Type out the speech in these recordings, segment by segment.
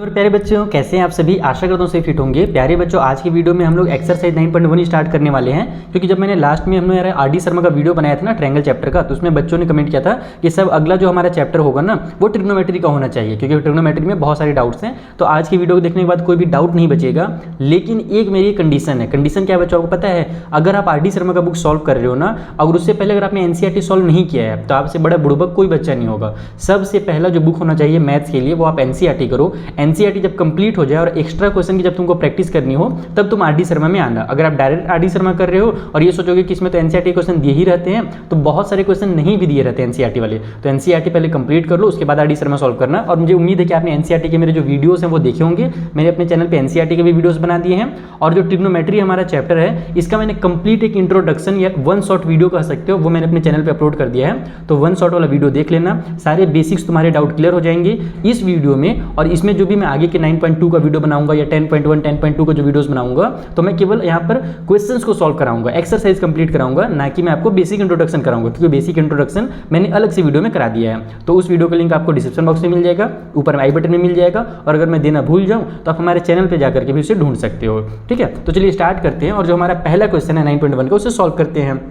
Hello प्यारे बच्चों, कैसे हैं आप सभी। आशा करता हूँ सही फिट होंगे। प्यारे बच्चों, आज की वीडियो में हम लोग एक्सरसाइज 9.1 स्टार्ट करने वाले हैं, क्योंकि जब मैंने लास्ट में हमने आर.डी. शर्मा का वीडियो बनाया था ना ट्रायंगल चैप्टर का, तो उसमें बच्चों ने कमेंट किया था कि सब अगला जो हमारा चैप्टर होगा ना वो ट्रिग्नोमेट्री का होना चाहिए, क्योंकि ट्रिग्नोमेट्री में बहुत सारे डाउट्स हैं। तो आज की वीडियो को देखने के बाद कोई भी डाउट नहीं बचेगा, लेकिन एक मेरी कंडीशन है। कंडीशन क्या है बच्चों, आपको पता है? अगर आप आर.डी. शर्मा का बुक सॉल्व कर रहे हो ना, अगर उससे पहले अगर आपने एनसीईआरटी सॉल्व नहीं किया है तो आपसे बड़ा बुड़बक कोई बच्चा नहीं होगा। सबसे पहला जो बुक होना चाहिए मैथ्स के लिए वो आप एनसीईआरटी करो। एनसीईआरटी जब कंप्लीट हो जाए और एक्स्ट्रा क्वेश्चन की जब तुमको प्रैक्टिस करनी हो तब तुम आर.डी. शर्मा में आना। अगर आप डायरेक्ट आर.डी. शर्मा कर रहे हो और ये सोचोगे कि इसमें तो एनसीईआरटी क्वेश्चन दिए ही रहते हैं, तो बहुत सारे क्वेश्चन नहीं भी दिए रहते हैं एनसीईआरटी वाले। तो एनसीईआरटी पहले कंप्लीट कर लो, उसके बाद आर.डी. शर्मा सॉल्व करना। और मुझे उम्मीद है कि आपने एनसीईआरटी के मेरे जो वीडियोस हैं वो देखे होंगे। मैंने अपने चैनल पे एनसीईआरटी के भी वीडियोस बना दिए हैं, और जो ट्रिग्नोमेट्री हमारा चैप्टर है इसका मैंने कंप्लीट एक इंट्रोडक्शन या वन शॉट वीडियो कह सकते हो, वो मैंने अपने चैनल पे अपलोड कर दिया है। तो वन शॉट वाला वीडियो देख लेना, सारे बेसिक्स तुम्हारे डाउट क्लियर हो जाएंगे इस वीडियो में। और इसमें जो भी मैं आगे के 9.2 का वीडियो बनाऊंगा या 10.1 10.2 का जो वीडियोस बनाऊंगा, तो मैं केवल यहाँ पर क्वेश्चंस को सॉल्व कराऊंगा, एक्सरसाइज कंप्लीट कराऊंगा, ना कि मैं आपको बेसिक इंट्रोडक्शन कराऊंगा, क्योंकि बेसिक इंट्रोडक्शन मैंने अलग से वीडियो में करा दिया है। तो उस वीडियो का लिंक आपको डिस्क्रिप्शन बॉक्स में मिल जाएगा, ऊपर आई बटन में मिल जाएगा, और अगर मैं देना भूल जाऊँ तो आप हमारे चैनल पर जाकर के भी उसे ढूंढ सकते हो। ठीक है, तो चलिए स्टार्ट करते हैं। और जो हमारा पहला क्वेश्चन है 9.1 का, उसे सॉल्व करते हैं।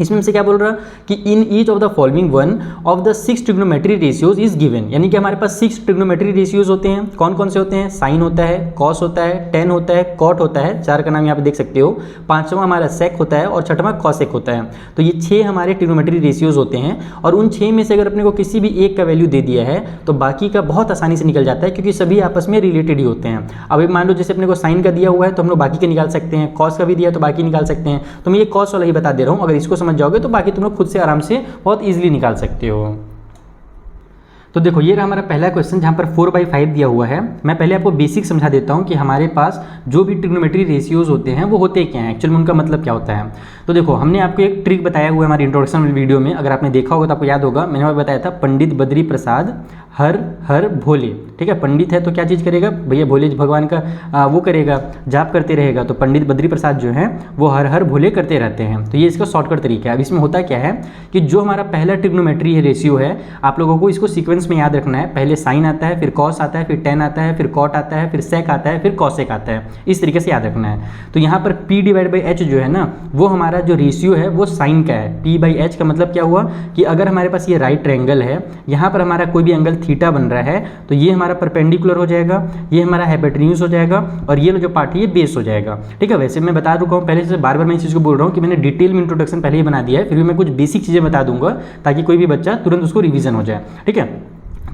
इसमें हमसे क्या बोल रहा है कि in each of the following one of the 6 trigonometry ratios is given, यानी कि हमारे पास 6 ट्रिग्नोमेट्री रेशियोज होते हैं। कौन कौन से होते हैं? साइन होता है, कॉस होता है, टेन होता है, कॉट होता है, 4 का नाम यहाँ पे देख सकते हो, 5वां हमारा सेक होता है, और 6वां कॉसेक होता है। तो ये 6 हमारे ट्रिग्नोमेट्री रेशियोज होते हैं, और उन 6 में से अगर अपने को किसी भी एक का वैल्यू दे दिया है तो बाकी का बहुत आसानी से निकल जाता है, क्योंकि सभी आपस में रिलेटेड ही होते हैं। अब मान लो जैसे अपने को साइन का दिया हुआ है तो हम लोग बाकी के निकाल सकते हैं, कॉस का भी दिया तो बाकी निकाल सकते हैं। तो मैं ये कॉस वाला ही बता दे रहा हूँ, अगर इसको समझ जाओगे तो बाकी तुम लोग खुद से आराम से बहुत इजीली निकाल सकते हो। तो देखो, ये रहा हमारा पहला क्वेश्चन जहाँ पर 4/5 दिया हुआ है। मैं पहले आपको बेसिक समझा देता हूँ कि हमारे पास जो भी ट्रिग्नोमेट्री रेशियोज होते हैं वो होते क्या हैं, एक्चुअली उनका मतलब क्या होता है। तो देखो, हमने आपको एक ट्रिक बताया हुआ है हमारी इंट्रोडक्शन वीडियो में, अगर आपने देखा होगा तो आपको याद होगा। मैंने आपको बताया था पंडित बद्री प्रसाद हर हर भोले। ठीक है, पंडित है तो क्या चीज़ करेगा भैया? भोले भगवान का वो करेगा, जाप करते रहेगा। तो पंडित बद्री प्रसाद जो है वो हर हर भोले करते रहते हैं। तो ये इसका शॉर्टकट तरीका है। अब इसमें होता क्या है कि जो हमारा पहला ट्रिग्नोमेट्री है रेशियो है, आप लोगों को इसको सीक्वेंस में याद रखना है। पहले साइन आता है, फिर कॉस आता है, फिर टेन आता है, फिर कॉट आता है, फिर सेक आता है, फिर कॉसेक आता है। इस तरीके से याद रखना है। तो यहाँ पर P/H जो है ना, वो हमारा जो रेशियो है वो साइन का है। P/H का मतलब क्या हुआ कि अगर हमारे पास ये राइट ट्रायंगल है, यहाँ पर हमारा कोई भी एंगल थीटा बन रहा है, तो ये हमारा परपेंडिकुलर हो जाएगा, ये हमारा हाइपोटेन्यूज हो जाएगा, और ये जो पार्ट है ये बेस हो जाएगा। ठीक है, वैसे मैं बता चुका हूँ पहले से, बार बार मैं इस चीज़ को बोल रहा हूँ कि मैंने डिटेल में इंट्रोडक्शन पहले ही बना दिया है, फिर भी मैं कुछ बेसिक चीज़ें बता दूंगा ताकि कोई भी बच्चा तुरंत उसको रिवीजन हो जाए। ठीक है,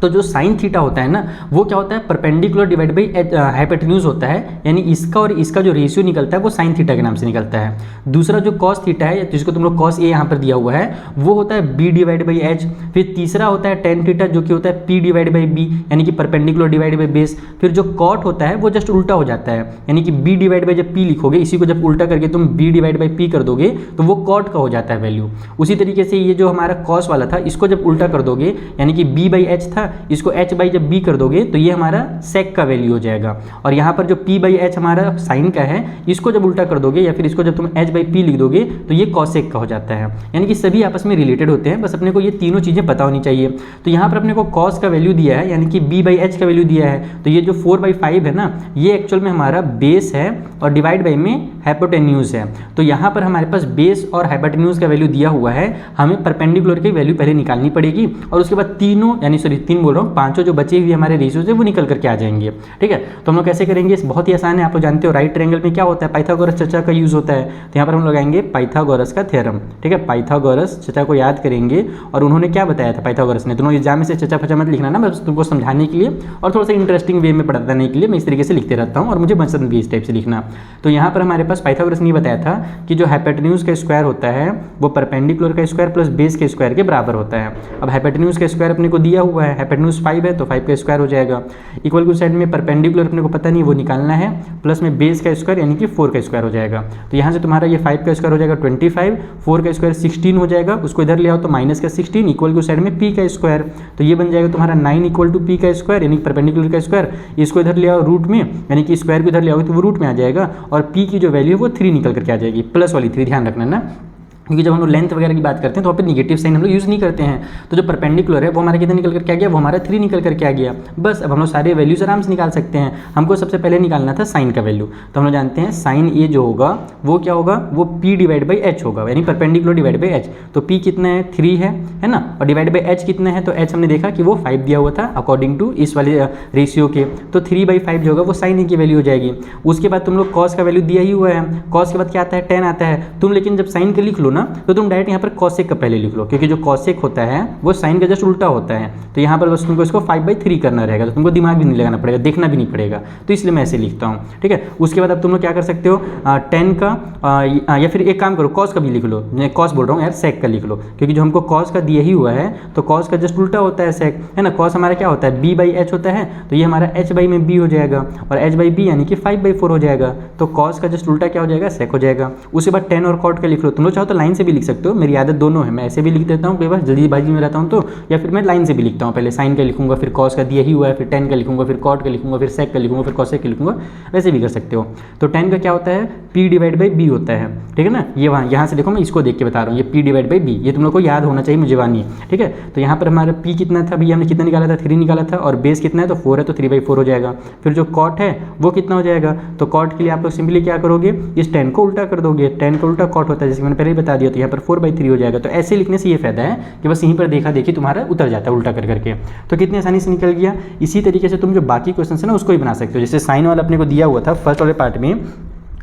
तो जो साइन थीटा होता है ना, वो क्या होता है? परपेंडिकुलर डिवाइड बाई हाइपोटेन्यूज होता है, यानी इसका और इसका जो रेशियो निकलता है वो साइन थीटा के नाम से निकलता है। दूसरा जो कॉस थीटा है, जिसको तुम लोग कॉस ए यहाँ पर दिया हुआ है, वो होता है B/H। फिर तीसरा होता है टेन थीटा, जो कि होता है P/B, यानी कि परपेंडिकुलर डिवाइड बाई बेस। फिर जो कॉट होता है वो जस्ट उल्टा हो जाता है, यानी कि B/, जब P लिखोगे, इसी को जब उल्टा करके तुम B/P कर दोगे तो वो कॉट का हो जाता है वैल्यू। उसी तरीके से ये जो हमारा कॉस वाला था, इसको जब उल्टा कर दोगे, यानी कि B/H था, इसको H/ जब B कर दोगे तो ये हमारा सेक का वैल्यू हो जाएगा। और यहाँ पर जो P/H हमारा साइन का है, इसको जब उल्टा कर दोगे या फिर इसको जब तुम H/P लिख दोगे तो ये कॉसेक का हो जाता है। यानी कि सभी आपस में रिलेटेड होते हैं, बस अपने को ये तीनों चीज़ें पता होनी चाहिए। तो यहाँ पर अपने को कॉस का वैल्यू दिया है, यानी कि B/H का वैल्यू दिया है। तो ये जो 4/5 है ना, ये एक्चुअल में हमारा बेस है, और डिवाइड बाई में हाइपोटेन्यूज है। तो यहाँ पर हमारे पास बेस और हाइपोटेन्यूज का वैल्यू दिया हुआ है, हमें परपेंडिकुलर की वैल्यू पहले निकालनी पड़ेगी, और उसके बाद तीनों, यानी सॉरी 3 बोल रहा हूँ, 5 जो बचे हुए हमारे रेशियोज है वो निकल करके आ जाएंगे। ठीक है, तो हम लोग कैसे करेंगे? बहुत ही आसान है। आप लोग जानते हो राइट ट्रायंगल में क्या होता है? पाइथागोरस चचा का यूज होता है। तो यहाँ पर हम लोग आएंगे पाइथागोरस का थ्योरम। ठीक है, पाइथागोरस चचा को याद करेंगे, और उन्होंने क्या बताया था पाइथागोरस ने। दोनों एग्जाम में से चचा फचा मत लिखना ना, बस तुमको समझाने के लिए और थोड़ा सा इंटरेस्टिंग वे में पढ़ाने के लिए मैं इस तरीके से लिखते रहता हूँ, और मुझे पसंद भी इस टाइप से लिखना। तो यहाँ पर हमारे पास पाइथागोरस ने बताया था कि जो हाइपोटेन्यूज का स्क्वायर होता है वो परपेंडिकुलर का स्क्वायर प्लस बेस के स्क्वायर के बराबर होता है। अब हाइपोटेन्यूज का स्क्वायर अपने को दिया हुआ है, हाइपोटेन्यूज 5 है तो 5 का स्क्वायर हो जाएगा। इक्वल टू साइड में परपेंडिकुलर अपने को पता नहीं, वो निकालना है, प्लस में बेस का स्क्वायर यानी कि 4 का स्क्वायर हो जाएगा। तो यहाँ से तुम्हारा ये 5 का स्क्वायर हो जाएगा 25, 4 का स्क्वायर 16 हो जाएगा, उसको इधर ले आओ तो माइनस का 16, इक्वल टू साइड में P का स्क्वायर। तो ये बन जाएगा तुम्हारा 9 इक्वल टू P का स्क्वायर, यानी परपेंडिकुलर का स्क्वायर। इसको इधर ले आओ रूट में, यानी कि स्क्वायर को इधर ले आओगे तो वो रूट में आ जाएगा, और P की जो वैल्यू है वो 3 निकल करके आ जाएगी, प्लस वाली 3, ध्यान रखना ना। क्योंकि जब हम लोग लेंथ वगैरह की बात करते हैं तो वहाँ पे निगेटिव साइन हम लोग यूज़ नहीं करते हैं। तो जो परपेंडिकुलर है वो हमारा कितना निकल करके आ गया, वो हमारा 3 निकल करके आ गया। बस अब हम लोग सारे वैल्यूज आराम से निकाल सकते हैं। हमको सबसे पहले निकालना था साइन का वैल्यू, तो हम लोग जानते हैं साइन ए जो होगा वो क्या होगा, वो पी डिवाइड बाई एच होगा, यानी परपेंडिकुलर डिवाइड बाई एच। तो पी कितना है, 3 है ना, और डिवाइड बाई एच कितना है, तो एच हमने देखा कि वो 5 दिया हुआ था अकॉर्डिंग टू इस वाले रेशियो के। तो 3/5 जो होगा वो साइन ए की वैल्यू हो जाएगी। उसके बाद तुम लोग कॉस का वैल्यू दिया ही हुआ है, कॉस के बाद क्या आता है, 10 आता है। तुम लेकिन जब साइन का लिख लो ना तो तुम डायरेक्ट यहाँ पर कॉसेक का पहले लिख लो, क्योंकि जो कॉसेक होता है वो साइन का जस्ट उल्टा होता है। तो यहाँ पर बस तुमको इसको 5/3 करना रहेगा, तो तुमको दिमाग भी नहीं लगाना पड़ेगा, देखना भी नहीं पड़ेगा। तो इसलिए मैं ऐसे लिखता हूँ, ठीक है। उसके बाद अब तुम लोग क्या कर सकते हो, 10 का या फिर एक काम करो, कॉस का भी लिख लो। मैं कॉस बोल रहा हूँ यार, सेक का लिख लो, क्योंकि जो हमको कॉस का दिया ही हुआ है तो कॉस का जस्ट उल्टा होता है सेक, है ना। कॉस हमारा क्या होता है, b/h होता है, तो ये हमारा h/b हो जाएगा, और h/b यानी कि 5/4 हो जाएगा। तो कॉस का जस्ट उल्टा क्या हो जाएगा, सेक हो जाएगा। उसके बाद 10 और कॉट का लिख लो। तुम लोग चाहो तो लाइन से भी लिख सकते हो, मेरी आदत दोनों है, मैं ऐसे भी लिख देता हूँ कई बार जल्दीबाजी में रहता हूँ तो, या फिर मैं लाइन से भी लिखता हूँ, पहले साइन का लिखूंगा, फिर कॉस का दिया ही हुआ है, फिर 10 का लिखूंगा, फिर कॉट का लिखूंगा, फिर सेक का लिखूंगा, फिर कॉसेक का लिखूंगा, वैसे भी कर सकते हो। तो 10 का क्या होता है, p डिवाइड बाई b होता है, ठीक है ना। ये वहाँ यहाँ से देखो, मैं इसको देख के बता रहा हूँ, ये p डिवाइड बाई b, ये तुम लोग को याद होना चाहिए, मुझे वानी है, ठीक है। तो यहाँ पर हमारा p कितना था भैया, हमने कितना निकाला था, 3 निकाला था, और बेस कितना है तो 4 है, तो 3/4 हो जाएगा। फिर जो कॉट है वो कितना हो जाएगा, तो कॉट के लिए आप लोग सिंपली क्या करोगे, इस 10 को उल्टा कर दोगे, 10 का उल्टा कॉट होता है, जैसे मैंने पहले ही बता दिया। तो यहाँ पर 4/3 हो जाएगा। तो ऐसे लिखने से ये फायदा है कि बस यहीं पर देखा देखी तुम्हारा उतर जाता है उल्टा कर करके, तो कितनी आसानी से निकल गया। इसी तरीके से तुम जो बाकी क्वेश्चन है ना उसको ही बना सकते हो। जैसे साइन वाला अपने को दिया हुआ था फर्स्ट वाले पार्ट में,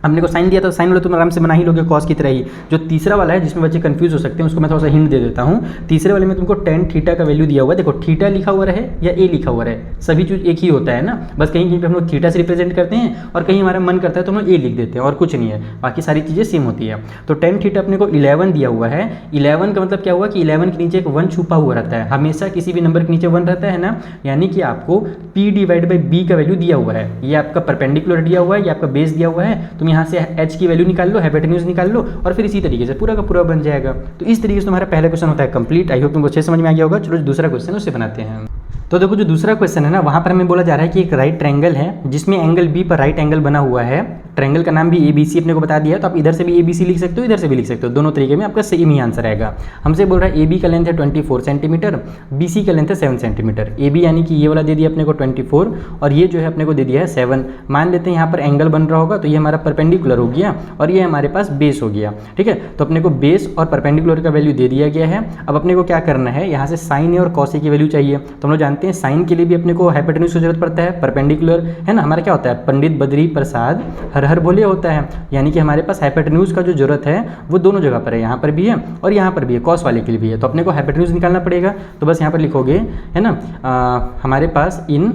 हमने को साइन दिया था, साइन वाला तुम आराम से बना ही लोगे कॉस की तरह ही। जो तीसरा वाला है जिसमें बच्चे कंफ्यूज हो सकते हैं, उसको मैं थोड़ा सा हिंट दे देता हूँ। तीसरे वाले में तुमको tan थीटा का वैल्यू दिया हुआ है। देखो थीटा लिखा हुआ रहे या ए लिखा हुआ रहे, सभी चीज़ एक ही होता है ना, बस कहीं कहीं पे हम लोग थीटा से रिप्रेजेंट करते हैं और कहीं हमारा मन करता है तो हम लोग ए लिख देते हैं, और कुछ नहीं है, बाकी सारी चीज़ें सेम होती है। तो tan थीटा अपने को 11 दिया हुआ है। 11 का मतलब क्या हुआ कि 11 के नीचे एक 1 छुपा हुआ रहता है, हमेशा किसी भी नंबर के नीचे 1 रहता है ना, यानी कि आपको p डिवाइड बाई b का वैल्यू दिया हुआ है। ये आपका परपेंडिकुलर दिया हुआ है, ये आपका बेस दिया हुआ है। तुम यहाँ से h की वैल्यू निकाल लो, हाइपोटेन्यूज निकाल लो, और फिर इसी तरीके से पूरा का पूरा बन जाएगा। तो इस तरीके से तुम्हारा पहला क्वेश्चन होता है कंप्लीट। आई होप तुमको अच्छे समझ में आ गया होगा। चलो दूसरा क्वेश्चन उससे बनाते हैं। तो देखो जो दूसरा क्वेश्चन है ना, वहाँ पर हमें बोला जा रहा है कि एक राइट ट्रायंगल है जिसमें एंगल बी पर राइट एंगल बना हुआ है। ट्रायंगल का नाम भी ABC अपने को बता दिया है, तो आप इधर से भी ABC लिख सकते हो, इधर से भी लिख सकते हो, दोनों तरीके में आपका सेम ही आंसर आएगा। हमसे बोल रहा है AB का लेंथ है 24 सेंटीमीटर, BC का लेंथ है 7 सेंटीमीटर। AB यानी कि ये वाला दे दिया अपने को 24, और ये जो है अपने को दे दिया है 7। मान लेते हैं यहाँ पर एंगल बन रहा होगा, तो ये हमारा परपेंडिकुलर हो गया और ये हमारे पास बेस हो गया, ठीक है। तो अपने को बेस और परपेंडिकुलर का वैल्यू दे दिया गया है। अब अपने को क्या करना है, यहाँ से साइन ए और कॉस ए की वैल्यू चाहिए। तो हम लोग जानते हैं साइन के लिए भी अपने को हाइपोटेन्यूज की जरूरत पड़ता है, परपेंडिकुलर है ना, हमारा क्या होता है, पंडित बद्री प्रसाद हर हर बोले होता है, यानी कि हमारे पास हाइपोटेन्यूज का जो जरूरत है वो दोनों जगह पर है, यहाँ पर भी है और यहाँ पर भी है, कॉस वाले के लिए भी है। तो अपने को हाइपोटेन्यूज निकालना पड़ेगा। तो बस यहाँ पर लिखोगे, है ना, हमारे पास इन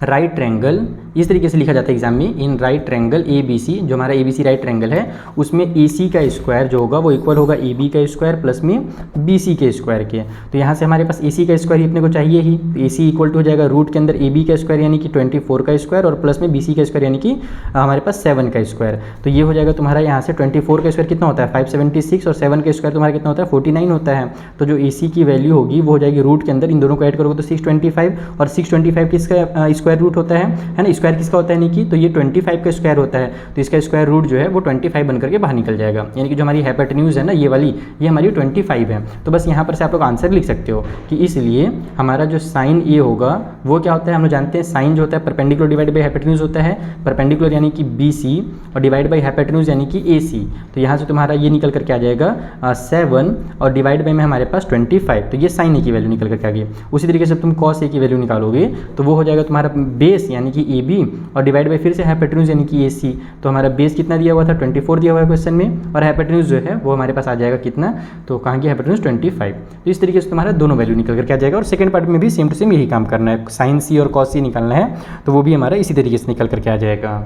राइट ट्रायंगल, इस तरीके से लिखा जाता है एग्जाम में, इन राइट ट्रायंगल ABC, जो हमारा ABC राइट ट्रायंगल है, उसमें AC का स्क्वायर जो होगा वो इक्वल होगा AB का स्क्वायर प्लस में BC के स्क्वायर के। तो यहाँ से हमारे पास AC का स्क्वायर ही अपने को चाहिए ही, तो AC इक्वल टू हो जाएगा रूट के अंदर AB का स्क्वायर यानी कि 24 का स्क्वायर, और प्लस में BC का स्क्वायर यानी कि हमारे पास 7 का स्क्वायर। तो ये हो जाएगा तुम्हारा यहाँ से 24 का स्क्वायर कितना होता है 576, और 7 का स्क्वायर तुम्हारा कितना होता है 49 होता है। तो जो AC की वैल्यू होगी वो हो जाएगी रूट के अंदर, इन दोनों को ऐड करोगे तो 625, और 625 किसका स्क्वायर रूट होता है ना, स्क्वायर किसका होता है यानी कि, तो ये 25 का स्क्वायर होता है, तो इसका स्क्वायर रूट जो है वो 25 बन करके बाहर निकल जाएगा, यानी कि जो हमारी हाइपोटेन्यूज है ना ये वाली, ये हमारी 25 है। तो बस यहाँ पर से आप लोग आंसर लिख सकते हो कि इसलिए हमारा जो साइन ए होगा वो क्या होता है, हम लोग जानते हैं साइन जो होता है परपेंडिकुलर डिवाइड बाई हाइपोटेन्यूज होता है, परपेंडिकुलर यानी कि BC और डिवाइड बाई हाइपोटेन्यूज यानी कि AC। तो यहाँ से तुम्हारा ये निकल करके आ जाएगा 7 और डिवाइड बाई में हमारे पास 25, तो ये साइन ए की वैल्यू निकल करके आ गई। उसी तरीके से तुम कॉस ए की वैल्यू निकालोगे तो वो हो जाएगा तुम्हारा बेस यानी कि AB और डिवाइड बाई फिर से हाइपोटेन्यूज यानी कि AC। तो हमारा बेस कितना दिया हुआ था 24 दिया हुआ है क्वेश्चन में, और हाइपोटेन्यूज जो है वो हमारे पास आ जाएगा कितना, तो कहाँ की हाइपोटेन्यूज 25। तो इस तरीके से तुम्हारा दोनों वैल्यू निकल करके आ जाएगा। और सेकंड पार्ट में भी सेम टू सेम यही काम करना है, साइन C और कॉस C निकालना है, तो वो भी हमारा इसी तरीके से निकल करके आ जाएगा।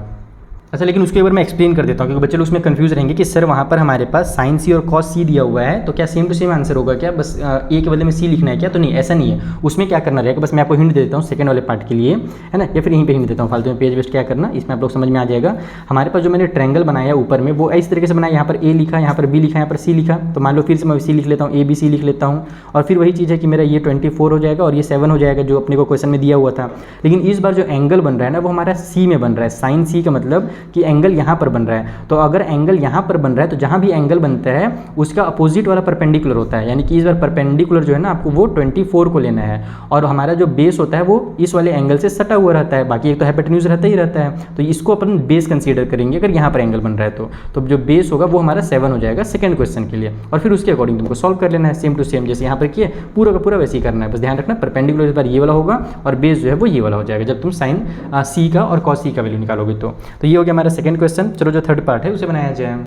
अच्छा, लेकिन उसके ऊपर मैं एक्सप्लेन कर देता हूँ क्योंकि बच्चे लोग उसमें कंफ्यूज रहेंगे कि सर वहाँ पर हमारे पास साइन C और कॉस C दिया हुआ है, तो क्या सेम टू सेम आंसर होगा क्या, बस ए के बदले में C लिखना है क्या? तो नहीं, ऐसा नहीं है। उसमें क्या करना रहेगा, बस मैं आपको हिंट दे देता हूँ सेकंड वाले पार्ट के लिए, है ना, या फिर यहीं पे हिंट देता हूँ, फालतू में पेज वेस्ट क्या करना, इसमें आप लोग समझ में आ जाएगा। हमारे पास जो मैंने ट्रायंगल बनाया ऊपर में वो इस तरीके से बनाया, यहाँ पर A लिखा, यहाँ पर B लिखा, यहाँ पर C लिखा। तो मान लो फिर से मैं C लिख लेता हूँ, ABC लिख लेता हूँ, और फिर वही चीज़ है कि मेरा ये 24 हो जाएगा और ये 7 हो जाएगा जो अपने को क्वेश्चन में दिया हुआ था। लेकिन इस बार जो एंगल बन रहा है ना वो हमारा C में बन रहा है। साइन C का मतलब कि एंगल यहाँ पर बन रहा है, तो अगर एंगल यहाँ पर बन रहा है तो जहाँ भी एंगल बनता है उसका अपोजिट वाला परपेंडिकुलर होता है, यानी कि इस बार परपेंडिकुलर जो है ना आपको वो 24 को लेना है, और हमारा जो बेस होता है वो इस वाले एंगल से सटा हुआ रहता है, बाकी एक तो हाइपोटेन्यूज रहता ही रहता है, तो इसको अपन बेस कंसीडर करेंगे अगर यहाँ पर एंगल बन रहा है तो जो बेस होगा वो हमारा 7 हो जाएगा सेकंड क्वेश्चन के लिए, और फिर उसके अकॉर्डिंग तुमको सॉल्व कर लेना है सेम टू सेम जैसे यहाँ पर किए, पूरा का पूरा वैसे ही करना है। बस ध्यान रखना परपेंडिकुलर इस बार ये वाला होगा और बेस जो है वो ये वाला हो जाएगा जब तुम साइन सी का और कॉस सी का वैल्यू निकालोगे तो ये हो गया हमारा सेकंड क्वेश्चन। चलो जो थर्ड पार्ट है उसे बनाया जाए।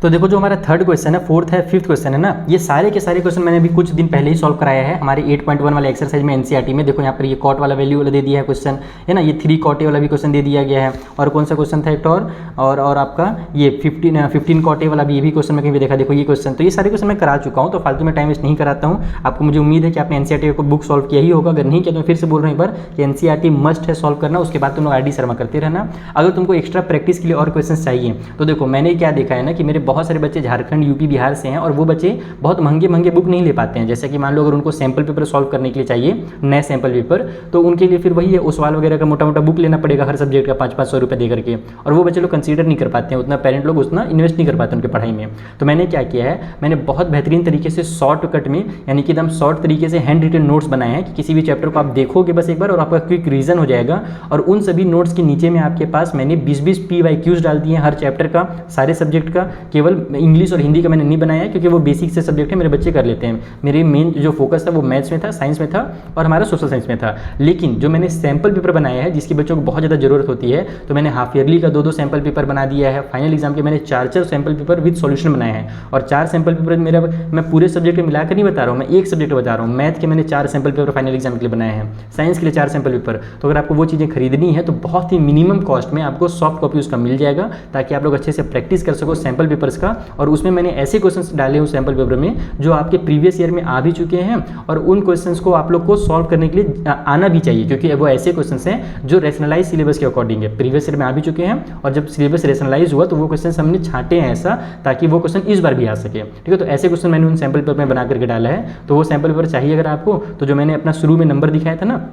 तो देखो जो हमारा थर्ड क्वेश्चन है, फोर्थ है, फिफ्थ क्वेश्चन है ना, ये सारे के सारे क्वेश्चन मैंने अभी कुछ दिन पहले ही सॉल्व कराया है हमारे 8.1 वाले एक्सरसाइज में एनसीईआरटी में। देखो यहाँ पर ये कॉट वाला वैल्यू वाला दे दिया है क्वेश्चन, है ना, ये 3 कॉट ए वाला भी क्वेश्चन दे दिया गया है, और कौन सा क्वेश्चन था एक और आपका ये 15 कॉट ए वाला भी, ये भी क्वेश्चन में कहीं भी देखा। देखो ये क्वेश्चन, तो ये सारे क्वेश्चन मैं करा चुका हूँ, तो फालतू में टाइम वेस्ट नहीं कराता हूँ। आपको मुझे उम्मीद है कि आपने एनसीईआरटी को बुक सॉल्व किया ही होगा, अगर नहीं किया तो मैं फिर से बोल रहा हूँ एक बार कि एनसीईआरटी मस्ट है सॉल्व करना, उसके बाद तुम लोग आरडी शर्मा करते रहना। अगर तुमको एक्स्ट्रा प्रैक्टिस के लिए और क्वेश्चन चाहिए तो देखो मैंने क्या देखा है ना कि मेरे बहुत सारे बच्चे झारखंड यूपी बिहार से हैं और वो बच्चे बहुत महंगे बुक नहीं ले पाते हैं। जैसे कि मान लो अगर उनको सैंपल पेपर सॉल्व करने के लिए चाहिए नए सैंपल पेपर, तो उनके लिए फिर वही है ओसवाल वगैरह का मोटा बुक लेना पड़ेगा हर सब्जेक्ट का 500-500 रुपये दे करके, और वो बच्चे लोग कंसीडर नहीं कर पाते हैं, उतना पेरेंट लोग उतना इन्वेस्ट नहीं कर पाते उनके पढ़ाई में। तो मैंने क्या किया है, मैंने बहुत बेहतरीन तरीके से शॉर्टकट में यानी कि एकदम शॉर्ट तरीके से हैंड रिटन नोट्स बनाए हैं कि किसी भी चैप्टर को आप देखोगे बस एक बार और आपका क्विक रीजन हो जाएगा, और उन सभी नोट्स के नीचे में आपके पास मैंने 20-20 PYQs डाल दिए हैं हर चैप्टर का, सारे सब्जेक्ट का। केवल इंग्लिश और हिंदी का मैंने नहीं बनाया है क्योंकि वो बेसिक से सब्जेक्ट है, मेरे बच्चे कर लेते हैं। मेरे मेन जो फोकस था वो मैथ्स में था, साइंस में था और हमारा सोशल साइंस में था। लेकिन जो मैंने सैंपल पेपर बनाया है जिसकी बच्चों को बहुत ज़्यादा जरूरत होती है, तो मैंने हाफ ईयरली का 2-2 सैंपल पेपर बना दिया है। फाइनल एग्जाम के मैंने 4-4 सैंपल पेपर विद सॉल्यूशन बनाए हैं, और 4 सैंपल पेपर मेरा मैं पूरे सब्जेक्ट में मिलाकर नहीं बता रहा हूँ, मैं एक सब्जेक्ट बता रहा हूँ। मैथ के मैंने 4 सैंपल पेपर फाइनल एग्जाम के लिए बनाए हैं, साइंस के लिए 4 सैंपल पेपर। तो अगर आपको वो चीज़ें खरीदनी है तो बहुत ही मिनिमम कॉस्ट में आपको सॉफ्ट कॉपी उसका मिल जाएगा, ताकि आप लोग अच्छे से प्रैक्टिस कर सको सैंपल पेपर्स का। और उसमें मैंने ऐसे क्वेश्चंस डाले हूँ सैंपल पेपर में जो आपके प्रीवियस ईयर में आ भी चुके हैं, और उन क्वेश्चंस को आप लोग को सॉल्व करने के लिए आना भी चाहिए, क्योंकि वो ऐसे क्वेश्चंस हैं जो रैशनलाइज सिलेबस के अकॉर्डिंग है, प्रीवियस ईयर में आ भी चुके हैं, और जब सिलेबस रैशनलाइज हुआ तो वो क्वेश्चन हमने छांटे हैं ऐसा ताकि वो क्वेश्चन इस बार भी आ सके। ठीक है, तो ऐसे क्वेश्चन मैंने उन सैंपल पेपर में बना करके डाला है। तो वो सैंपल पेपर चाहिए अगर आपको, तो जो मैंने अपना शुरू में नंबर दिखाया था ना,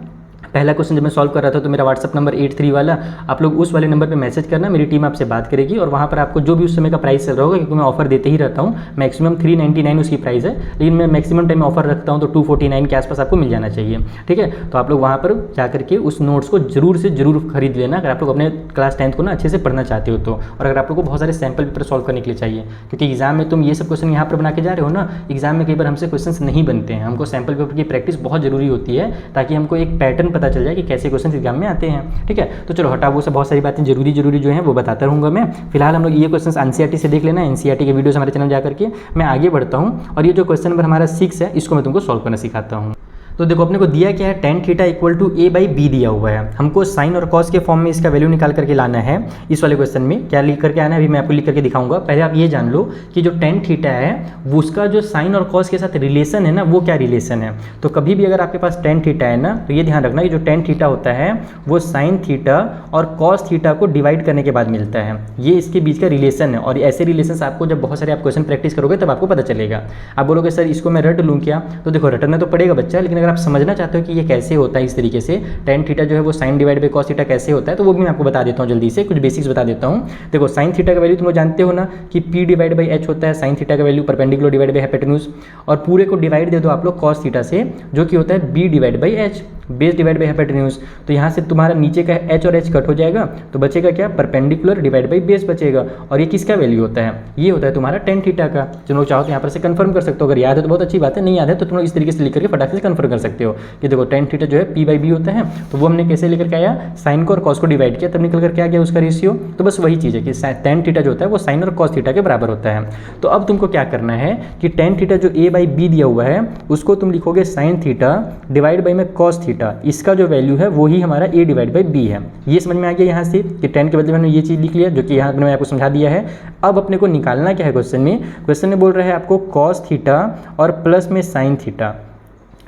पहला क्वेश्चन जब मैं सॉल्व कर रहा था, तो मेरा व्हाट्सअप नंबर 83 वाला, आप लोग उस वाले नंबर पे मैसेज करना, मेरी टीम आपसे बात करेगी, और वहाँ पर आपको जो भी उस समय का प्राइस चल रहा होगा, क्योंकि मैं ऑफर देते ही रहता हूँ, मैक्सिमम 399 उसकी प्राइस है, लेकिन मैं मैक्सिमम टाइम ऑफर रखता हूँ तो 249 के आसपास आपको मिल जाना चाहिए। ठीक है, तो आप लोग वहाँ पर जा करके उस नोट्स को जरूर से जरूर खरीद लेना अगर आप लोग अपने क्लास 10th को ना अच्छे से पढ़ना चाहते हो तो, और अगर आप लोग को बहुत सारे सैंपल पेपर सॉल्व करने के लिए चाहिए, क्योंकि एग्जाम में तुम ये सब क्वेश्चन यहाँ पर बना के जा रहे हो ना, एग्जाम में कई बार हमसे क्वेश्चन नहीं बनते हैं, हमको सैंपल पेपर की प्रैक्टिस बहुत जरूरी होती है, ताकि हमको एक पैटर्न पता चल जाए कि कैसे क्वेश्चन एग्जाम में आते हैं। ठीक है, तो चलो हटा वो सब बहुत सारी बातें जरूरी जो हैं वो बताता रहूँगा मैं। फिलहाल हम लोग ये क्वेश्चन एनसीईआरटी से देख लेना, एनसीईआरटी के वीडियोस हमारे चैनल जा करके। मैं आगे बढ़ता हूँ और ये जो क्वेश्चन नंबर हमारा 6 है इसको मैं तुमको सॉल्व करना सिखाता हूँ। तो देखो अपने को दिया क्या है, tan theta equal to a/b दिया हुआ है, हमको साइन और कॉस के फॉर्म में इसका वैल्यू निकाल करके लाना है। इस वाले क्वेश्चन में क्या लिख करके आना है अभी मैं आपको लिख करके दिखाऊंगा। पहले आप ये जान लो कि जो tan थीटा है वो उसका जो साइन और कॉस के साथ रिलेशन है ना, वो क्या रिलेशन है। तो कभी भी अगर आपके पास tan थीटा है ना, तो ये ध्यान रखना कि जो tan थीटा होता है वो साइन थीटा और कॉस थीटा को डिवाइड करने के बाद मिलता है, ये इसके बीच का रिलेशन है। और ऐसे रिलेशन आपको जब बहुत सारे आप क्वेश्चन प्रैक्टिस करोगे तब आपको पता चलेगा। आप बोलोगे सर इसको मैं रट लूँ क्या, तो देखो रटना तो पड़ेगा बच्चा, लेकिन अगर आप समझना चाहते हो कि ये कैसे होता है इस तरीके से tan थीटा जो है वो sine divide by cos theta कैसे होता है, तो वो भी मैं आपको बता देता हूँ जल्दी से, कुछ बेसिक्स बता देता हूँ। देखो साइन थीटा का वैल्यू तुम लोग जानते हो ना कि p डिवाइड बाई h होता है, साइन थीटा का value perpendicular divide by hypotenuse, और पूरे को डिवाइड दे दो आप लोग कॉस थीटा से जो कि होता है b divide by h, base divide by hypotenuse. तो यहाँ से तुम्हारा नीचे का h और h कट हो जाएगा, तो बचेगा क्या, परपेंडिकुलर डिवाइड बाई बेस बचेगा, और ये किसका वैल्यू होता है, ये होता है तुम्हारा tan थीटा का। तुम लोग चाहो तो यहाँ पर से कंफर्म कर सकते हो, अगर याद है तो बहुत अच्छी बात है, नहीं याद है तो तुम लोग इस तरीके से लिख करके फटाक से कंफर्म कर सकते हो कि देखो tan थीटा जो है p/b होता है, तो वो हमने कैसे लेकर के आया, साइन को और कॉस को डिवाइड किया तब निकल कर क्या गया उसका रेशियो। तो बस वही चीज़ है कि tan थीटा जो होता है वो साइन और कॉस थीटा के बराबर होता है। तो अब तुमको क्या करना है कि tan थीटा जो a/b दिया हुआ है उसको तुम लिखोगे साइन थीटा डिवाइड बाई में कॉस थीटा, इसका जो वैल्यू है वो ही हमारा a डिवाइड बाई b है। ये समझ में आ गया यहाँ से कि tan के बदले में हमने ये चीज़ लिख लिया जो कि यहाँ मैंने आपको समझा दिया है। अब अपने को निकालना क्या है क्वेश्चन में बोल रहा है आपको कॉस थीटा और प्लस में साइन थीटा,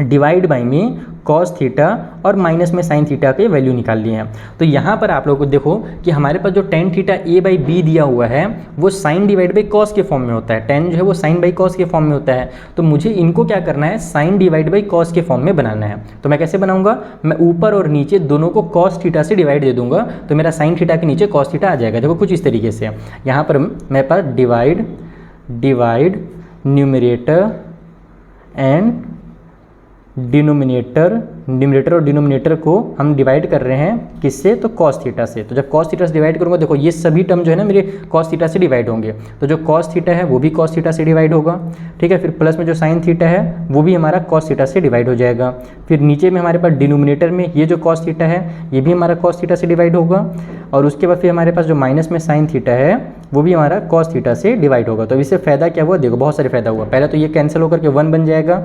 डिवाइड बाई में कॉस थीटा और माइनस में साइन थीटा के वैल्यू निकाल लिए हैं। तो यहाँ पर आप लोगों को देखो कि हमारे पास जो tan theta A by B दिया हुआ है वो साइन डिवाइड बाई कॉस के फॉर्म में होता है। टेन जो है वो साइन बाई कॉस के फॉर्म में होता है। तो मुझे इनको क्या करना है, साइन डिवाइड बाई कॉस के फॉर्म में बनाना है। तो मैं कैसे बनाऊंगा, मैं ऊपर और नीचे दोनों को कॉस थीटा से डिवाइड दे दूंगा, तो मेरा साइन थीटा के नीचे कॉस थीटा आ जाएगा। देखो कुछ इस तरीके से यहाँ पर मेरे पास डिवाइड न्यूमरेटर एंड न्यूमरेटर और डिनोमिनेटर को हम डिवाइड कर रहे हैं किससे, तो कॉस थीटा से। तो जब कॉस थीटा से डिवाइड करूंगा, देखो ये सभी टर्म जो है ना मेरे कॉस थीटा से डिवाइड होंगे। तो जो कॉस थीटा है वो भी कॉस थीटा से डिवाइड होगा, ठीक है। फिर प्लस में जो साइन थीटा है वो भी हमारा कॉस थीटा से डिवाइड हो जाएगा। फिर नीचे में हमारे पास डिनोमिनेटर में ये जो कॉस थीटा है ये भी हमारा कॉस थीटा से डिवाइड होगा। और उसके बाद फिर हमारे पास जो माइनस में साइन थीटा है वो भी हमारा कॉस थीटा से डिवाइड होगा। तो इससे फ़ायदा क्या हुआ, देखो बहुत सारे फायदा हुआ। पहले तो ये कैंसिल होकर के 1 बन जाएगा,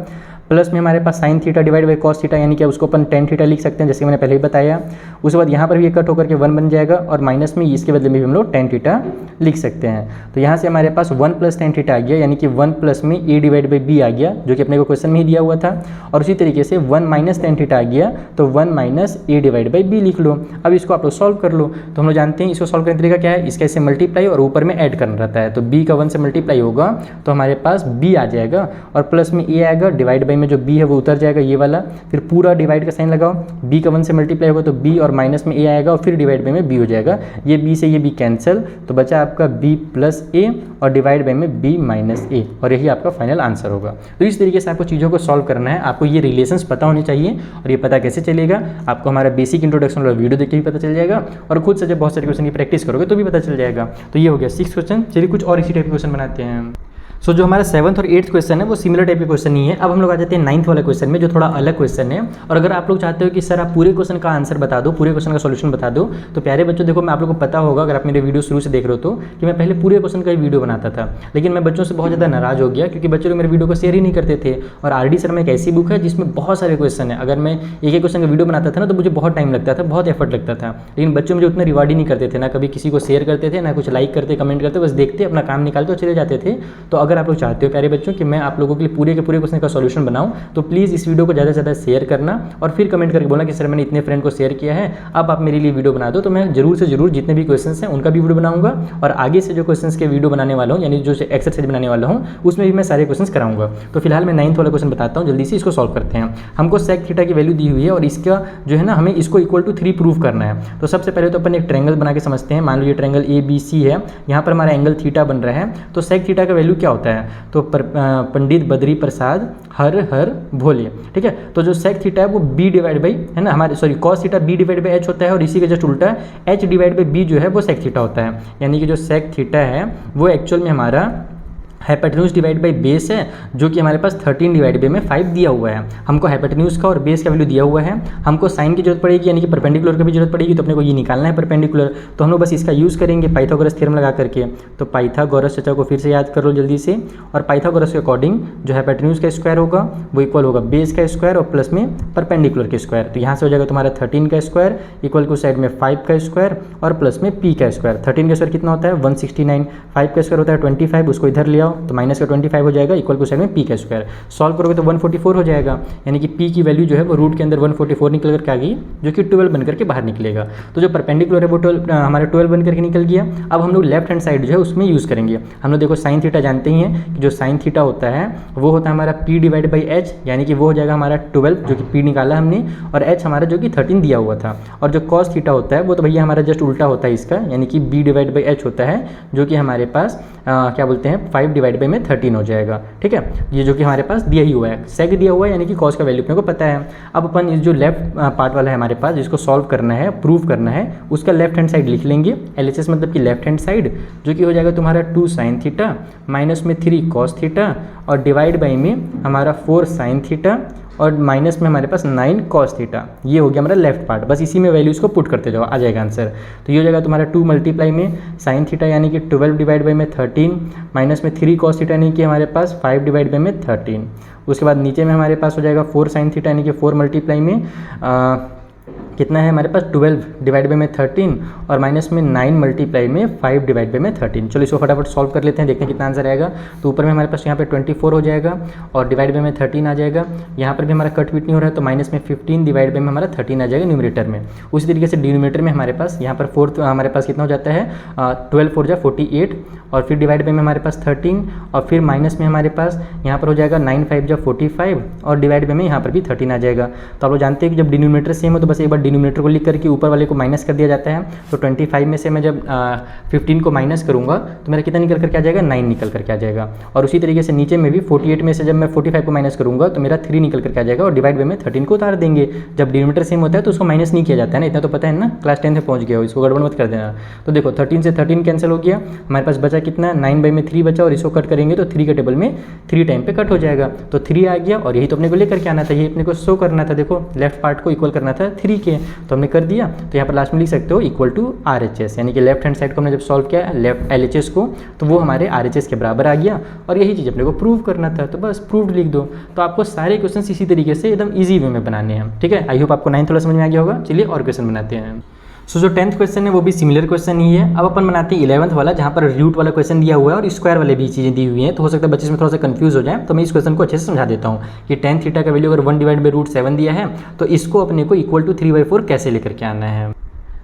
प्लस में हमारे पास sine theta divide by cos theta, यानी कि उसको अपन टेन थीटा लिख सकते हैं जैसे मैंने पहले ही बताया। उसके बाद यहाँ पर भी ये कट होकर के 1 बन जाएगा और माइनस में इसके बदले में भी हम लोग टेन थीटा लिख सकते हैं। तो यहाँ से हमारे पास 1 प्लस टेन थीटा आ गया, यानी कि 1 प्लस में ए डिवाइड बाई बी आ गया जो कि अपने को क्वेश्चन में ही दिया हुआ था। और उसी तरीके से 1 माइनस टेन थीटा आ गया, तो 1 minus A divide by B लिख लो। अब इसको आप लोग सॉल्व कर लो। तो हम लोग जानते हैं इसको सॉल्व करने का तरीका क्या है, इसका इससे मल्टीप्लाई और ऊपर में ऐड करना रहता है। तो बी का 1 से मल्टीप्लाई होगा तो हमारे पास बी आ जाएगा और प्लस में ए आएगा, डिवाइड बाई में जो बी है वो जाएगा ये वाला। फिर पूरा डिवाइड का साइन लगाओ, b का 1 से मल्टीप्लाई होगा तो b और माइनस में a आएगा और फिर डिवाइड बाई में b हो जाएगा। ये b से ये b कैंसिल, तो बचा आपका b प्लस a और डिवाइड बाई में b माइनस a, और यही आपका फाइनल आंसर होगा। तो इस तरीके से आपको चीज़ों को सॉल्व करना है। आपको ये रिलेशंस पता होने चाहिए, और ये पता कैसे चलेगा, आपको हमारा बेसिक इंट्रोडक्शन वाला वीडियो देख के भी पता चल जाएगा, और खुद से जब बहुत सारे क्वेश्चन की प्रैक्टिस करोगे तो भी पता चल जाएगा। तो ये हो गया 6 क्वेश्चन। चलिए कुछ और इसी टाइप के क्वेश्चन बनाते हैं। सो जो हमारा 7th और 8th क्वेश्चन है वो सिमिलर टाइप के क्वेश्चन नहीं है। अब हम लोग आ जाते हैं 9th वाले क्वेश्चन में जो थोड़ा अलग क्वेश्चन है। और अगर आप लोग चाहते हो कि सर आप पूरे क्वेश्चन का आंसर बता दो, पूरे क्वेश्चन का सॉल्यूशन बता दो, तो प्यारे बच्चों देखो मैं आप लोग को पता होगा अगर आप मेरे वीडियो शुरू से देख रहे हो तो कि मैं पहले पूरे क्वेश्चन का ही वीडियो बनाता था, लेकिन मैं बच्चों से बहुत ज़्यादा नाराज हो गया क्योंकि बच्चे लोग मेरे वीडियो को शेयर ही नहीं करते थे। और RD शर्मा एक ऐसी बुक है जिसमें बहुत सारे क्वेश्चन है। अगर मैं एक क्वेश्चन का वीडियो बनाता था ना तो मुझे बहुत टाइम लगता था, बहुत एफर्ट लगता था, लेकिन बच्चों मुझे उतना रिवार्ड ही नहीं करते थे, ना कभी किसी को शेयर करते थे, ना कुछ लाइक करते कमेंट करते, बस देखते अपना काम निकालते और चले जाते थे। तो अगर आप लोग चाहते हो प्यारे बच्चों कि मैं आप लोगों के लिए पूरे के पूरे क्वेश्चन का सॉल्यूशन बनाऊं, तो प्लीज़ इस वीडियो को ज़्यादा से ज़्यादा शेयर करना और फिर कमेंट करके बोलना कि सर मैंने इतने फ्रेंड को शेयर किया है, अब आप मेरे लिए वीडियो बना दो। तो मैं जरूर से जरूर जितने भी क्वेश्चंस हैं उनका भी वीडियो बनाऊंगा, और आगे से जो क्वेश्चंस के वीडियो बनाने वाला हूँ, यानी जो एक्सरसाइज बनाने वाला हूँ, उसमें भी मैं सारे क्वेश्चन कराऊंगा। तो फिलहाल मैं 9th वाला क्वेश्चन बताता हूँ, जल्दी से इसको सॉल्व करते हैं। हमको सेक थीटा की वैल्यू दी हुई है और इसका जो है ना हमें इसको इक्वल टू 3 प्रूव करना है। तो सबसे पहले तो अपन एक ट्रायंगल बना के समझते हैं। मान लो ये ट्रायंगल ABC है, यहाँ पर हमारा एंगल थीटा बन रहा है। तो सेक थीटा का वैल्यू क्या होता है, तो पंडित बद्री प्रसाद हर हर भोले, ठीक है। तो जो सेक थीटा है वो b डिवाइड बाई है ना हमारे sorry cos theta b divide by h होता है, और इसी का जस्ट उल्टा h डिवाइड बाई b जो है वो सेक थीटा होता है। यानी कि जो सेक थीटा है वो एक्चुअल में हमारा हाइपोटेन्यूज डिवाइड बाई बेस है, जो कि हमारे पास 13 डिवाइड बाई में 5 दिया हुआ है। हमको हाइपोटेन्यूज का और बेस का वैल्यू दिया हुआ है। हमको साइन की जरूरत पड़ेगी, यानी कि परपेंडिकुलर की भी जरूरत पड़ेगी, तो अपने को ये निकालना है परपेंडिकुलर। तो हम लोग बस इसका यूज़ करेंगे पाइथागोरस थ्योरम लगा करके। तो पाइथागोरस चर्चा को फिर से याद कर लो जल्दी से। और पाइथागोरस के अकॉर्डिंग जो हाइपोटेन्यूज का स्क्वायर होगा वो इक्वल होगा बेस का स्क्वायर और प्लस में परपेंडिकुलर के स्क्वायर। तो यहाँ से हो जाएगा तुम्हारा 13 का स्क्वायर इक्वल टू साइड में 5 का स्क्वायर और प्लस में p का स्क्वायर। 13 का स्क्वायर कितना होता है 169, 5 का स्क्वायर होता है 25, उसको इधर ले आओ तो माइनस का 25 हो जाएगा इक्वल टू साइड में p का स्क्वायर। सॉल्व करोगे तो 144 हो जाएगा, यानी कि p की वैल्यू जो है वो रूट के अंदर 144 निकल करके आ गई, जो कि 12 बन करके बाहर निकलेगा। तो जो परपेंडिकुलर है वो 12 हमारा 12 बन करके निकल गया। अब हम लोग लेफ्ट हैंड साइड जो है उसमें यूज़ करेंगे। हम लोग देखो साइन थीटा जानते ही हैं कि जो साइन थीटा होता है वो होता है हमारा p डिवाइड बाई h, यानी कि वो हो जाएगा हमारा 12 जो कि p निकाला हमने, और h हमारा जो कि 13 दिया हुआ था। और जो कॉस थीटा होता है वो तो भैया हमारा जस्ट उल्टा होता है इसका, यानी कि b डिवाइड बाई h होता है, जो कि हमारे पास क्या बोलते हैं 5 डिवाइड बाई में 13 हो जाएगा, ठीक है। ये जो कि हमारे पास दिया ही हुआ है, सेक दिया हुआ है, यानी कि कॉस का वैल्यू अपने को पता है। अब अपन इस जो लेफ्ट पार्ट वाला है हमारे पास, जिसको सॉल्व करना है प्रूव करना है, उसका लेफ्ट हैंड साइड लिख लेंगे। LHS मतलब कि लेफ्ट हैंड साइड, जो कि हो जाएगा तुम्हारा 2 साइन थीटा माइनस में 3 कॉस थीटा और डिवाइड बाई में हमारा 4 साइन थीटा और माइनस में हमारे पास 9 कॉस थीटा। ये हो गया हमारा लेफ्ट पार्ट। बस इसी में वैल्यूज़ को पुट करते जाओ, आ जाएगा आंसर। तो ये हो जाएगा तुम्हारा 2 मल्टीप्लाई में साइन थीटा यानी कि 12 डिवाइड बाई में 13 माइनस में 3 कॉस थीटा यानी कि हमारे पास 5 डिवाइड बाई में 13। उसके बाद नीचे में हमारे पास हो जाएगा 4 साइन थीटा यानी कि 4 मल्टीप्लाई में कितना है हमारे पास 12 डिवाइड बाई में 13 और माइनस में 9 मल्टीप्लाई में 5 डिवाइड बाई में 13। चलो इसको फटाफट सॉल्व कर लेते हैं, देखते हैं कितना आंसर आएगा। तो ऊपर में हमारे पास यहाँ पे 24 हो जाएगा और डिवाइड बाई में 13 आ जाएगा। यहाँ पर भी हमारा कट बीट नहीं हो रहा है तो माइनस में 15 डिवाइड बाई में हमारा 13 आ जाएगा न्यूमरेटर में। उसी तरीके से डिनोमिनेटर में हमारे पास यहाँ पर 4 हमारे पास कितना हो जाता है 12 4 जा 48 और फिर डिवाइड बाई में हमारे पास 13 और फिर माइनस में हमारे पास यहाँ पर हो जाएगा 9 5 जा 45 और डिवाइड बाई में यहाँ पर भी 13 आ जाएगा। तो आप लोग जानते हैं कि जब डिनोमिनेटर सेम हो तो बस एक बार डिनोमिनेटर को लिख करके ऊपर वाले को माइनस कर दिया जाता है। तो 25 में से मैं जब 15 को माइनस करूँगा तो मेरा कितना निकल करके आ जाएगा 9 निकल करके आ जाएगा। और उसी तरीके से नीचे में भी 48 में से जब मैं 45 को माइनस करूँगा तो मेरा 3 निकल करके आ जाएगा और डिवाइड बाई में 13 को उतार देंगे। जब डिनोमिनेटर सेम होता है तो उसको माइनस नहीं किया जाता है ना, इतना तो पता है ना, क्लास 10 में पहुँच गया हो, इसको गड़बड़ मत कर देना। तो देखो 13 से 13 कैंसिल हो गया, हमारे पास बचा कितना 9 बाई में 3 बचा और इसको कट करेंगे तो 3 के टेबल में 3 टाइम पे कट हो जाएगा। तो 3 आ गया और यही तो अपने को लेकर के आना था, यही अपने को शो करना था। देखो लेफ्ट पार्ट को इक्वल करना था 3 के, तो हमने कर दिया। तो यहाँ पर लास्ट में लिख सकते हो इक्वल टू RHS, यानी कि लेफ्ट हैंड साइड को हमने जब सॉल्व किया लेफ्ट LHS को तो वो हमारे RHS के बराबर आ गया और यही चीज़ अपने को प्रूव करना था। तो बस प्रूव्ड लिख दो। तो आपको सारे क्वेश्चन इसी तरीके से एकदम ईजी वे में बनाने हैं, ठीक है। आई होप आपको 9th वाला समझ में आ गया होगा। चलिए और क्वेश्चन बनाते हैं। सो जो 10th क्वेश्चन है वो भी सिमिलर क्वेश्चन ही है। अब अपन बनाते हैं 11th वाला, जहाँ पर रूट वाला क्वेश्चन दिया हुआ है और स्क्वायर वाले भी चीज़ें दी हुई हैं। तो हो सकता है बच्चे इसमें थोड़ा सा कंफ्यूज हो जाए, तो मैं इस क्वेश्चन को अच्छे से समझा देता हूँ कि tan थीटा का वैल्यू अगर 1 डिवाइड बाई √7 दिया है तो इसको अपने को इक्वल टू 3/4 कैसे लेकर के आना है।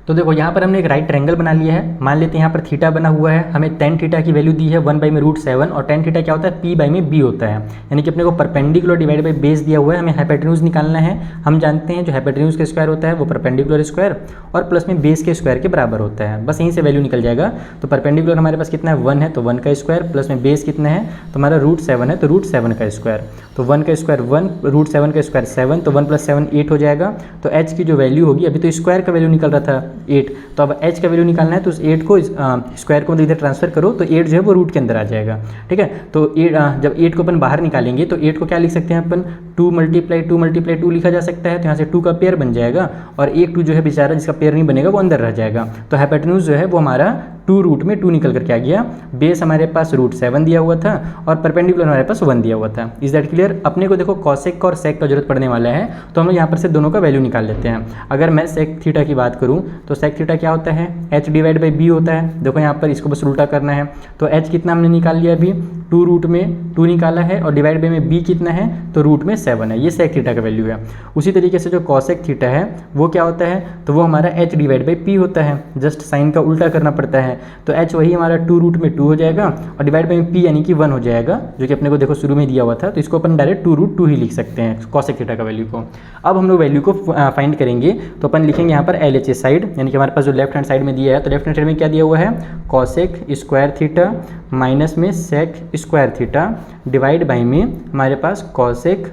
तो देखो यहाँ पर हमने एक राइट ट्रायंगल बना लिया है। मान लेते हैं यहाँ पर थीटा बना हुआ है, हमें tan थीटा की वैल्यू दी है 1 बाई में √7 और tan थीटा क्या होता है p बाई में b होता है, यानी कि अपने को परपेंडिकुलर डिवाइड बाई बेस दिया हुआ है, हमें हाइपोटेन्यूज निकालना है। हम जानते हैं जो हाइपोटेन्यूज का स्क्वायर होता है वो परपेंडिकुलर स्क्वायर और प्लस में बेस के स्क्वायर के बराबर होता है, बस यहीं से वैल्यू निकल जाएगा। तो परपेंडिकुलर हमारे पास कितना है 1 है तो 1 का स्क्वायर प्लस में बेस कितना है तो हमारा √7 है तो √7 का स्क्वायर। तो 1 का स्क्वायर 1, √7 का स्क्वायर 7, तो 1 + 7 8 हो जाएगा। तो h की जो वैल्यू होगी, अभी तो स्क्वायर का वैल्यू निकल रहा था 8, तो अब h का वैल्यू निकालना है तो उस 8 को स्क्वायर को इधर ट्रांसफर करो तो 8 जो है वो रूट के अंदर आ जाएगा, ठीक है। तो जब 8 को अपन बाहर निकालेंगे तो 8 को क्या लिख सकते हैं अपन 2 × 2 लिखा जा सकता है। तो यहाँ से 2 का पेयर बन जाएगा और एक 2 जो है बेचारा जिसका पेयर नहीं बनेगा वो अंदर रह जाएगा। तो हाइपोटेन्यूज जो है वो हमारा 2 रूट में 2 निकल करके आ गया। बेस हमारे पास √7 दिया हुआ था और परपेंडिकुलर हमारे पास 1 दिया हुआ था। Is that clear. अपने को देखो कॉसेक और सेक का जरूरत पड़ने वाला है, तो हम लोग यहाँ पर से दोनों का वैल्यू निकाल लेते हैं। अगर मैं सेक थीटा की बात करूँ तो सेक थीटा क्या होता है h डिवाइड बाई b होता है। देखो यहाँ पर इसको बस उल्टा करना है। तो h कितना हमने निकाल लिया अभी 2 रूट में 2 निकाला है और डिवाइड बाई में b कितना है तो रूट में 7 है, ये सेक थीटा का वैल्यू है। उसी तरीके से जो कॉसेक थीटा है वो क्या होता है तो वो हमारा h डिवाइड बाई p होता है, जस्ट साइन का उल्टा करना पड़ता है। तो h वही हमारा 2 रूट में 2 हो जाएगा और डिवाइड बाई में p यानी कि 1 हो जाएगा, जो कि अपने को देखो शुरू में दिया हुआ था। तो इसको अपन डायरेक्ट 2 रूट 2 ही लिख सकते हैं कॉसेक थीटा का वैल्यू को। अब हम लोग वैल्यू को फाइंड करेंगे तो अपन लिखेंगे यहाँ पर LHS साइड, यानी कि हमारे पास जो लेफ्ट हैंड साइड में दिया है तो लेफ्ट हैंड साइड में क्या दिया हुआ है कॉसेक स्क्वायर थीटा माइनस में sec square theta divide by में हमारे पास कॉसेक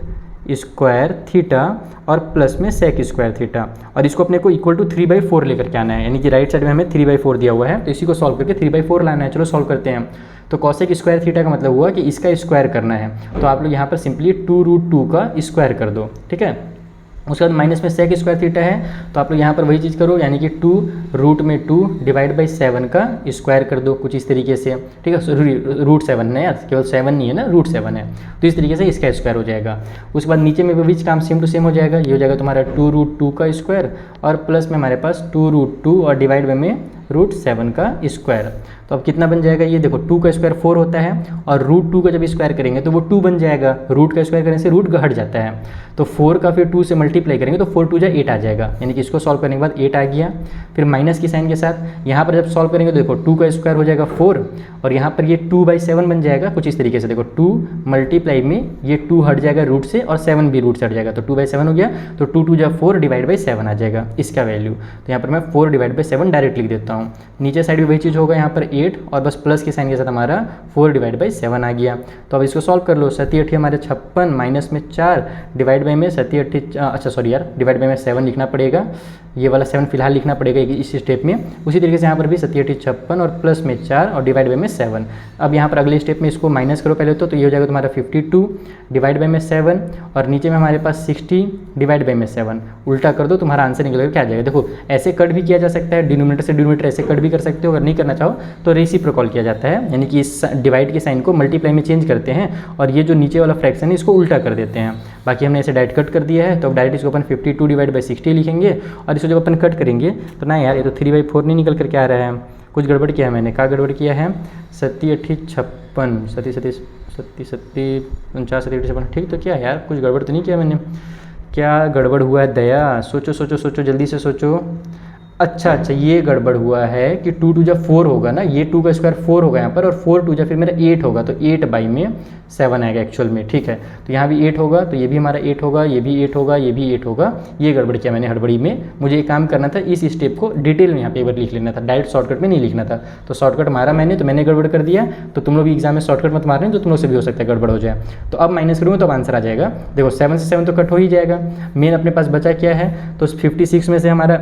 स्क्वायर थीटा और प्लस में सेक स्क्वायर थीटा, और इसको अपने को इक्वल टू 3/4 लेकर के आना है, यानी कि राइट साइड में हमें 3/4 दिया हुआ है तो इसी को सॉल्व करके 3/4 लाना है। चलो सॉल्व करते हैं। तो कॉसेक स्क्वायर थीटा का मतलब हुआ कि इसका स्क्वायर करना है, तो आप लोग यहाँ पर सिंपली 2 रूट 2 का स्क्वायर कर दो, ठीक है। उसके बाद माइनस में सेक स्क्वायर थीटा है तो आप लोग यहाँ पर वही चीज़ करो, यानी कि 2 रूट में 2 डिवाइड बाई 7 का स्क्वायर कर दो कुछ इस तरीके से, ठीक है। √7 है यार, केवल 7 नहीं है ना, √7 है, तो इस तरीके से इसका स्क्वायर हो जाएगा। उसके बाद नीचे में भी काम सेम टू सेम हो जाएगा, ये हो जाएगा तुम्हारा 2 रूट 2 का स्क्वायर और प्लस में हमारे पास 2 रूट 2 और डिवाइड बाई में √7 का स्क्वायर। तो अब कितना बन जाएगा ये देखो 2 का स्क्वायर 4 होता है और √2 का जब स्क्वायर करेंगे तो वो 2 बन जाएगा, रूट का स्क्वायर करने से रूट हट जाता है। तो 4 का फिर 2 से मल्टीप्लाई करेंगे तो 4 2 जा 8 आ जाएगा, यानी कि इसको सॉल्व करने के बाद 8 आ गया। फिर माइनस की साइन के साथ यहाँ पर जब सॉल्व करेंगे तो देखो 2 का स्क्वायर हो जाएगा 4 और यहाँ पर ये 2/7 बन जाएगा कुछ इस तरीके से। देखो 2 मल्टीप्लाई में ये 2 हट जाएगा रूट से और 7 भी रूट से हट जाएगा, तो 2/7 हो गया। तो 2 2 जा 4 डिवाइड बाई 7 आ जाएगा इसका वैल्यू। तो यहाँ पर मैं 4 डिवाइड बाई 7 डायरेक्ट लिख देता हूँ। नीचे साइड भी वही चीज़ होगा, यहाँ पर 8 और बस प्लस के साइन के साथ हमारा 4 डिवाइड बाई 7 आ गया। तो अब इसको सॉल्व कर लो। 7 हमारे 56 माइनस में 4 डिवाइड बाई में 7 अच्छा सॉरी यार डिवाइड बाई में 7 लिखना पड़ेगा, ये वाला 7 फिलहाल लिखना पड़ेगा इस स्टेप में। उसी तरीके से यहाँ पर भी 7 56 और प्लस में 4 और डिवाइड बाई में 7। अब यहाँ पर अगले स्टेप में इसको माइनस करो पहले तो ये हो जाएगा तुम्हारा 52 डिवाइड बाई में 7 और नीचे में हमारे पास 60 डिवाइड बाई में 7। उल्टा कर दो तुम्हारा आंसर निकल कर क्या आ जाएगा। देखो ऐसे कट भी किया जा सकता है, डिनोमिनेटर से डिनोमिनेटर ऐसे कट भी कर सकते हो, अगर नहीं करना चाहो तो रेसिप्रोकल किया जाता है, यानी कि इस डिवाइड के साइन को मल्टीप्लाई में चेंज करते हैं और ये जो नीचे वाला फ्रैक्शन है इसको उल्टा कर देते हैं। बाकी हमने ऐसे डायरेक्ट कट कर दिया है, तो अब डायरेक्ट इसको अपन 52 डिवाइड बाई 60 लिखेंगे और इसको जब अपन कट करेंगे तो ना यार, ये तो 3/4 नहीं निकल कर क्या आ रहा है, कुछ गड़बड़ किया है मैंने। क्या गड़बड़ किया है? 7 8 56 7 7 7 49 7 56, ठीक तो क्या यार, कुछ गड़बड़ तो नहीं किया मैंने? क्या गड़बड़ हुआ है दया? सोचो सोचो सोचो, जल्दी से सोचो। अच्छा, ये गड़बड़ हुआ है कि 2 2 जब 4 होगा ना, ये 2 का स्क्वायर 4 होगा यहाँ पर, और 4 2 जब फिर मेरा 8 होगा, तो 8/7 आएगा एक्चुअल में, ठीक है। तो यहाँ भी 8 होगा, तो ये भी हमारा 8 होगा, ये भी 8 होगा, ये भी 8 होगा। ये गड़बड़ किया मैंने हड़बड़ी में। मुझे ये काम करना था, इस स्टेप को डिटेल में यहाँ पे एक बार लिख लेना था, डायरेक्ट शॉर्टकट में नहीं लिखना था। तो शॉर्टकट मारा मैंने, तो मैंने गड़बड़ कर दिया। तो तुम लोग भी एग्जाम में शॉर्टकट मत मारने, तो तुम लोग से भी हो सकता है गड़बड़ हो जाए। तो अब माइनस करूँगा तो अब आंसर आ जाएगा। देखो 7 से 7 तो कट हो ही जाएगा। मेन अपने पास बचा क्या है, तो 56 में से हमारा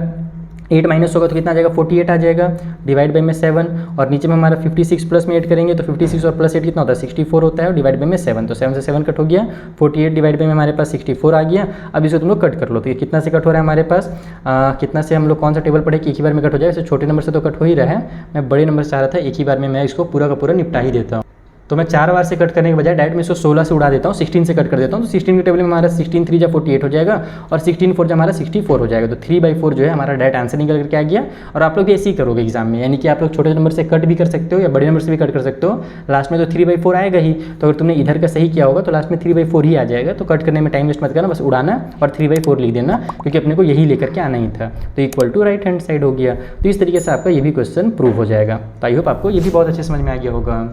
8 माइनस होगा तो कितना आ जाएगा, 48 आ जाएगा, डिवाइड बाई में 7। और नीचे में हमारा 56 प्लस में 8 करेंगे तो 56 और प्लस 8 कितना होता है, 64 होता है, और डिवाइड बाई में 7, तो 7 से 7 कट हो गया, 48 डिवाइड बाई में हमारे पास 64 आ गया। अब इसको तुम लोग कट कर लो, तो ये कितना से कट हो रहा है हमारे पास, कितना से हम लोग कौन सा टेबल पढ़े कि एक ही बार में कट हो जाए। वैसे छोटे नंबर से तो कट हो ही रहा है, मैं बड़े नंबर से चाह रहा था एक ही बार में मैं इसको पूरा का पूरा निपटा ही देता हूँ। तो मैं 4 बार से कट करने के बजाय डायरेक्ट मैं इसको 16 से उड़ा देता हूँ, 16 से कट कर देता हूँ। तो 16 के टेबल में हमारा 16 3 जा 48 हो जाएगा, और 16 4 जा हमारा 64 हो जाएगा। तो 3/4 जो है हमारा डायरेक्ट आंसर निकल करके आ गया। और आप लोग ऐसे ही करोगे एग्जाम में, यानी कि आप लोग छोटे नंबर से कट भी कर सकते हो या बड़े नंबर से भी कट कर सकते हो। लास्ट में तो 3/4 आएगा ही, तो अगर तुमने इधर का सही किया होगा तो लास्ट में 3/4 ही आ जाएगा। तो कट करने में टाइम वेस्ट मत करना, बस उड़ाना और 3/4 लिख देना, क्योंकि अपने को यही लेकर के आना ही था। तो equal to right hand side हो गया। तो इस तरीके से आपका ये भी क्वेश्चन प्रूव हो जाएगा। तो आई होप आपको ये भी बहुत अच्छे समझ में आ गया होगा।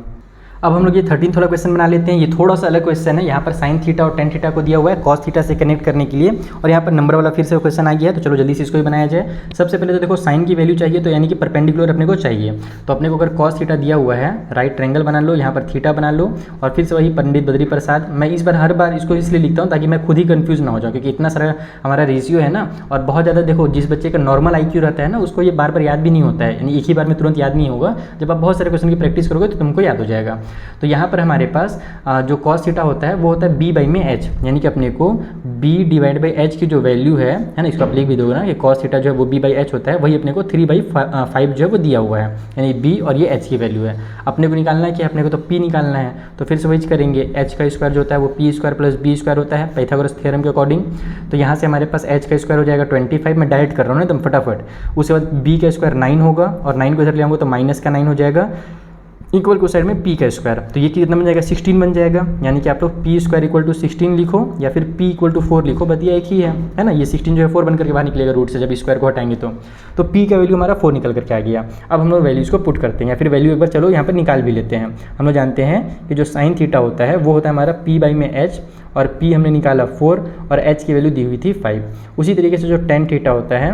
अब हम लोग ये 13 वाला क्वेश्चन बना लेते हैं। ये थोड़ा सा अलग क्वेश्चन है, यहाँ पर साइन थीटा और टेन थीटा को दिया हुआ है कॉस थीटा से कनेक्ट करने के लिए, और यहाँ पर नंबर वाला फिर से क्वेश्चन आ गया है। तो चलो जल्दी से इसको भी बनाया जाए। सबसे पहले तो देखो साइन की वैल्यू चाहिए, तो यानी कि परपेंडिकुलर अपने को चाहिए। तो अपने को अगर कॉस थीटा दिया हुआ है, राइट ट्रायंगल बना लो, यहाँ पर थीटा बना लो, और फिर से वही पंडित बद्री प्रसाद। मैं इस बार हर बार इसको इसलिए लिखता हूँ ताकि मैं खुद ही कन्फ्यूज ना हो जाऊँ, क्योंकि इतना सारा हमारा रेशियो है ना, और बहुत ज़्यादा देखो जिस बच्चे का नॉर्मल IQ रहता है ना, उसको ये बार बार याद भी नहीं होता है, यानी एक ही बार में तुरंत याद नहीं होगा। जब आप बहुत सारे क्वेश्चन की प्रैक्टिस करोगे तो तुमको याद हो जाएगा। तो यहाँ पर हमारे पास जो कॉस थीटा होता है वो होता है b/में h, यानी कि अपने को b डिवाइड बाई h की जो वैल्यू है ना, इसको आप लिख भी दोगे ना कि कॉस थीटा जो है वो b/h होता है, वही अपने को 3/5 जो है वो दिया हुआ है, यानी b और ये h की वैल्यू है। अपने को निकालना है कि अपने को तो p निकालना है, तो फिर से वही करेंगे। h का स्क्वायर जो होता है वो p square plus b square होता है पाइथागोरस थ्योरम के अकॉर्डिंग। तो यहाँ से हमारे पास h का स्क्वायर हो जाएगा 25, मैं डायरेक्ट कर रहा हूँ ना एकदम फटाफट। उसके बाद b का स्क्वायर 9 होगा, और 9 को इधर ले आऊँगा तो माइनस का 9 हो जाएगा, इक्वल को साइड में p का स्क्वायर। तो ये कितना बन जाएगा, 16 बन जाएगा। यानी कि आप लोग p स्क्वायर इक्वल टू 16 लिखो, या फिर p इक्वल टू 4 लिखो, बतिया एक ही है ना। ये 16 जो है 4 बन करके बाहर निकलेगा रूट से, जब स्क्वायर को हटाएंगे तो p का वैल्यू हमारा 4 निकल करके आ गया। अब हम लोग वैल्यूज़ को पुट करते हैं, या फिर वैल्यू एक बार चलो यहाँ पर निकाल भी लेते हैं। हम लोग जानते हैं कि जो साइन थीटा होता है वो होता है हमारा p/में h, और p हमने निकाला 4, और h की वैल्यू दी हुई थी 5। उसी तरीके से जो टेन थीटा होता है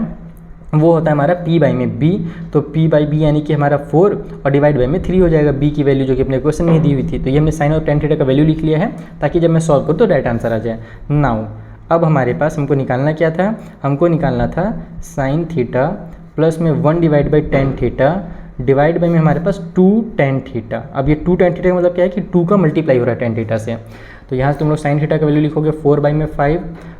वो होता है हमारा p/में b, तो p/b यानी कि हमारा 4 और डिवाइड बाई में 3 हो जाएगा b की वैल्यू जो कि अपने क्वेश्चन में दी हुई थी। तो ये हमने साइन और टेन थीटा का वैल्यू लिख लिया है, ताकि जब मैं सॉल्व करूँ तो डायरेक्ट आंसर आ जाए। नाउ अब हमारे पास हमको निकालना क्या था, हमको निकालना था साइन थीटा प्लस में 1 divide by tan theta divide by में हमारे पास 2 टेन थीटा। अब ये 2 टेन थीटा का मतलब क्या है कि 2 का मल्टीप्लाई हो रहा है टेन थीटा से। तो यहाँ से तुम लोग साइन थीटा का वैल्यू लिखोगे 4/में 5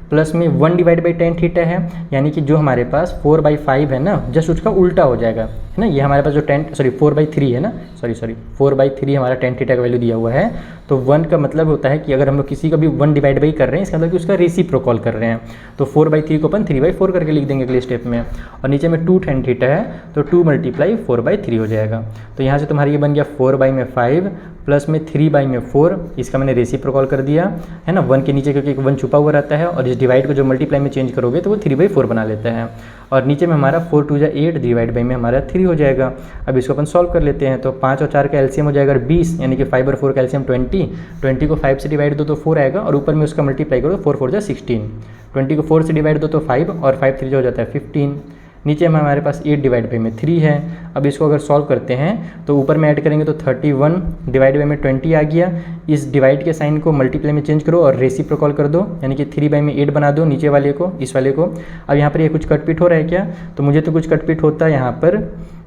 प्लस में 1 डिवाइड बाई टेन थीटा है, यानी कि जो हमारे पास 4/5 है ना, जस्ट उसका उल्टा हो जाएगा, है ना। ये हमारे पास जो 4/3 है ना, सॉरी 4/3 हमारा टेन थीटा का वैल्यू दिया हुआ है। तो 1 का मतलब होता है कि अगर हम लोग किसी का भी 1 डिवाइड बाई कर रहे हैं, इसका मतलब कि उसका रेसिप्रोकल कर रहे हैं। तो 4/3 को अपन 3/4 करके लिख देंगे अगले स्टेप में, और नीचे में 2 टेन थीटा है, तो 2 × 4/3 हो जाएगा। तो यहाँ से तुम्हारा ये बन गया 4/में 5 प्लस में 3/में 4, इसका मैंने रेसिप्रोकल कर दिया, है ना। 1 के नीचे क्योंकि 1 छुपा हुआ रहता है, और इस डिवाइड को जो मल्टीप्लाई में चेंज करोगे तो वो 3/4 बना लेता है। और नीचे में हमारा 4 2 = 8 डिवाइड बाई में हमारा 3 हो जाएगा। अब इसको अपन सॉल्व कर लेते हैं। तो 5 और 4 का एलसीएम हो जाएगा 20, यानी कि 5 और 4 का एलसीएम 20 को 5 से डिवाइड दो तो 4 आएगा, और ऊपर में उसका मल्टीप्लाई करो, 4 4 = 16, 20 को 4 से डिवाइड दो तो 5, और 5 3 जो हो जाता है 15। नीचे में हमारे पास 8 डिवाइड बाई में 3 है। अब इसको अगर सॉल्व करते हैं तो ऊपर में ऐड करेंगे तो 31 डिवाइड बाई में 20 आ गया। इस डिवाइड के साइन को मल्टीप्लाई में चेंज करो और रेसिप्रोकल कर दो, यानी कि 3/में 8 बना दो नीचे वाले को, इस वाले को। अब यहाँ पर ये कुछ कटपीट हो रहा है क्या, तो मुझे तो कुछ कटपीट होता है यहाँ पर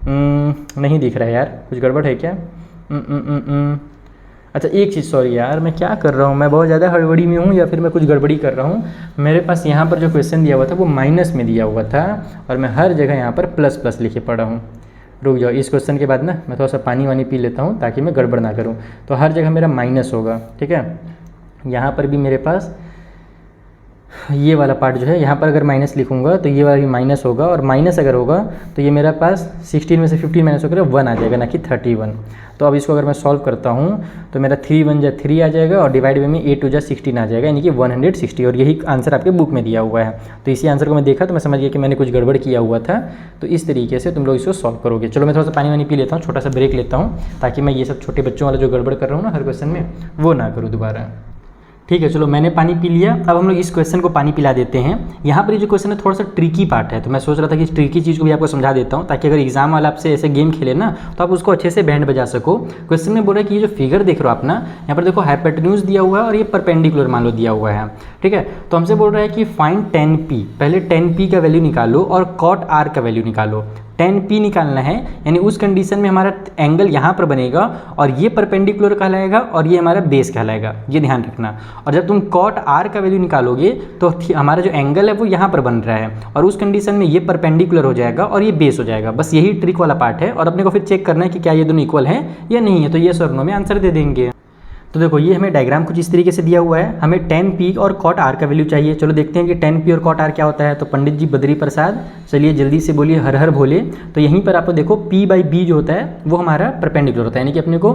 नहीं दिख रहा है यार, कुछ गड़बड़ है क्या। अच्छा एक चीज़, सॉरी यार, मैं क्या कर रहा हूँ, मैं बहुत ज़्यादा हड़बड़ी में हूँ या फिर मैं कुछ गड़बड़ी कर रहा हूँ। मेरे पास यहाँ पर जो क्वेश्चन दिया हुआ था वो माइनस में दिया हुआ था, और मैं हर जगह यहाँ पर प्लस प्लस लिखे पड़ा हूँ। रुक जाओ, इस क्वेश्चन के बाद ना मैं थोड़ा सा पानी वानी पी लेता हूँ ताकि मैं गड़बड़ ना करूँ। तो हर जगह मेरा माइनस होगा, ठीक है। यहाँ पर भी मेरे पास ये वाला पार्ट जो है यहाँ पर अगर माइनस लिखूंगा तो ये वाला भी माइनस होगा, और माइनस अगर होगा तो ये मेरे पास 16 में से 15 माइनस होकर 1 आ जाएगा, ना कि 31। तो अब इसको अगर मैं सॉल्व करता हूँ तो मेरा 3 1 जा 3 आ जाएगा, और डिवाइड बाई में 8 2 जा 16 आ जाएगा, यानी कि 160। और यही आंसर आपके बुक में दिया हुआ है। तो इसी आंसर को मैं देखा तो मैं समझ गया कि मैंने कुछ गड़बड़ किया हुआ था। तो इस तरीके से तुम लोग इसको सॉल्व करोगे। चलो मैं थोड़ा सा पानी वानी पी लेता हूँ, छोटा सा ब्रेक लेता हूँ, ताकि मैं ये सब छोटे बच्चों वाला जो गड़बड़ कर रहा हूँ ना हर क्वेश्चन में, वो ना करूँ दोबारा। ठीक है, चलो मैंने पानी पी लिया। अब हम लोग इस क्वेश्चन को पानी पिला देते हैं। यहाँ पर ये जो क्वेश्चन है थोड़ा सा ट्रिकी पार्ट है, तो मैं सोच रहा था कि इस ट्रिकी चीज़ को भी आपको समझा देता हूँ, ताकि अगर एग्जाम वाला आपसे ऐसे गेम खेले ना तो आप उसको अच्छे से बैंड बजा सको। क्वेश्चन में बोल रहा है कि ये जो फिगर देख रहे हो आप ना, यहाँ पर देखो हाइपोटेन्यूज दिया हुआ है और ये परपेंडिकुलर मान लो दिया हुआ है। ठीक है, तो हमसे बोल रहा है कि फाइंड tan p, पहले tan p का वैल्यू निकालो और cot r का वैल्यू निकालो। tan p निकालना है, यानी उस कंडीशन में हमारा एंगल यहाँ पर बनेगा और ये परपेंडिकुलर कहलाएगा और ये हमारा बेस कहलाएगा, ये ध्यान रखना। और जब तुम cot r का वैल्यू निकालोगे तो हमारा जो एंगल है वो यहाँ पर बन रहा है, और उस कंडीशन में ये परपेंडिकुलर हो जाएगा और ये बेस हो जाएगा। बस यही ट्रिक वाला पार्ट है, और अपने को फिर चेक करना है कि क्या ये दोनों इक्वल है या नहीं है। तो ये और नो में आंसर दे देंगे। तो देखो ये हमें डायग्राम कुछ इस तरीके से दिया हुआ है, हमें tan p और cot r का वैल्यू चाहिए। चलो देखते हैं कि tan p और cot r क्या होता है। तो पंडित जी बद्री प्रसाद, चलिए जल्दी से बोलिए हर हर भोले। तो यहीं पर आप देखो p बाई b जो होता है वो हमारा परपेंडिकुलर होता है, यानी कि अपने को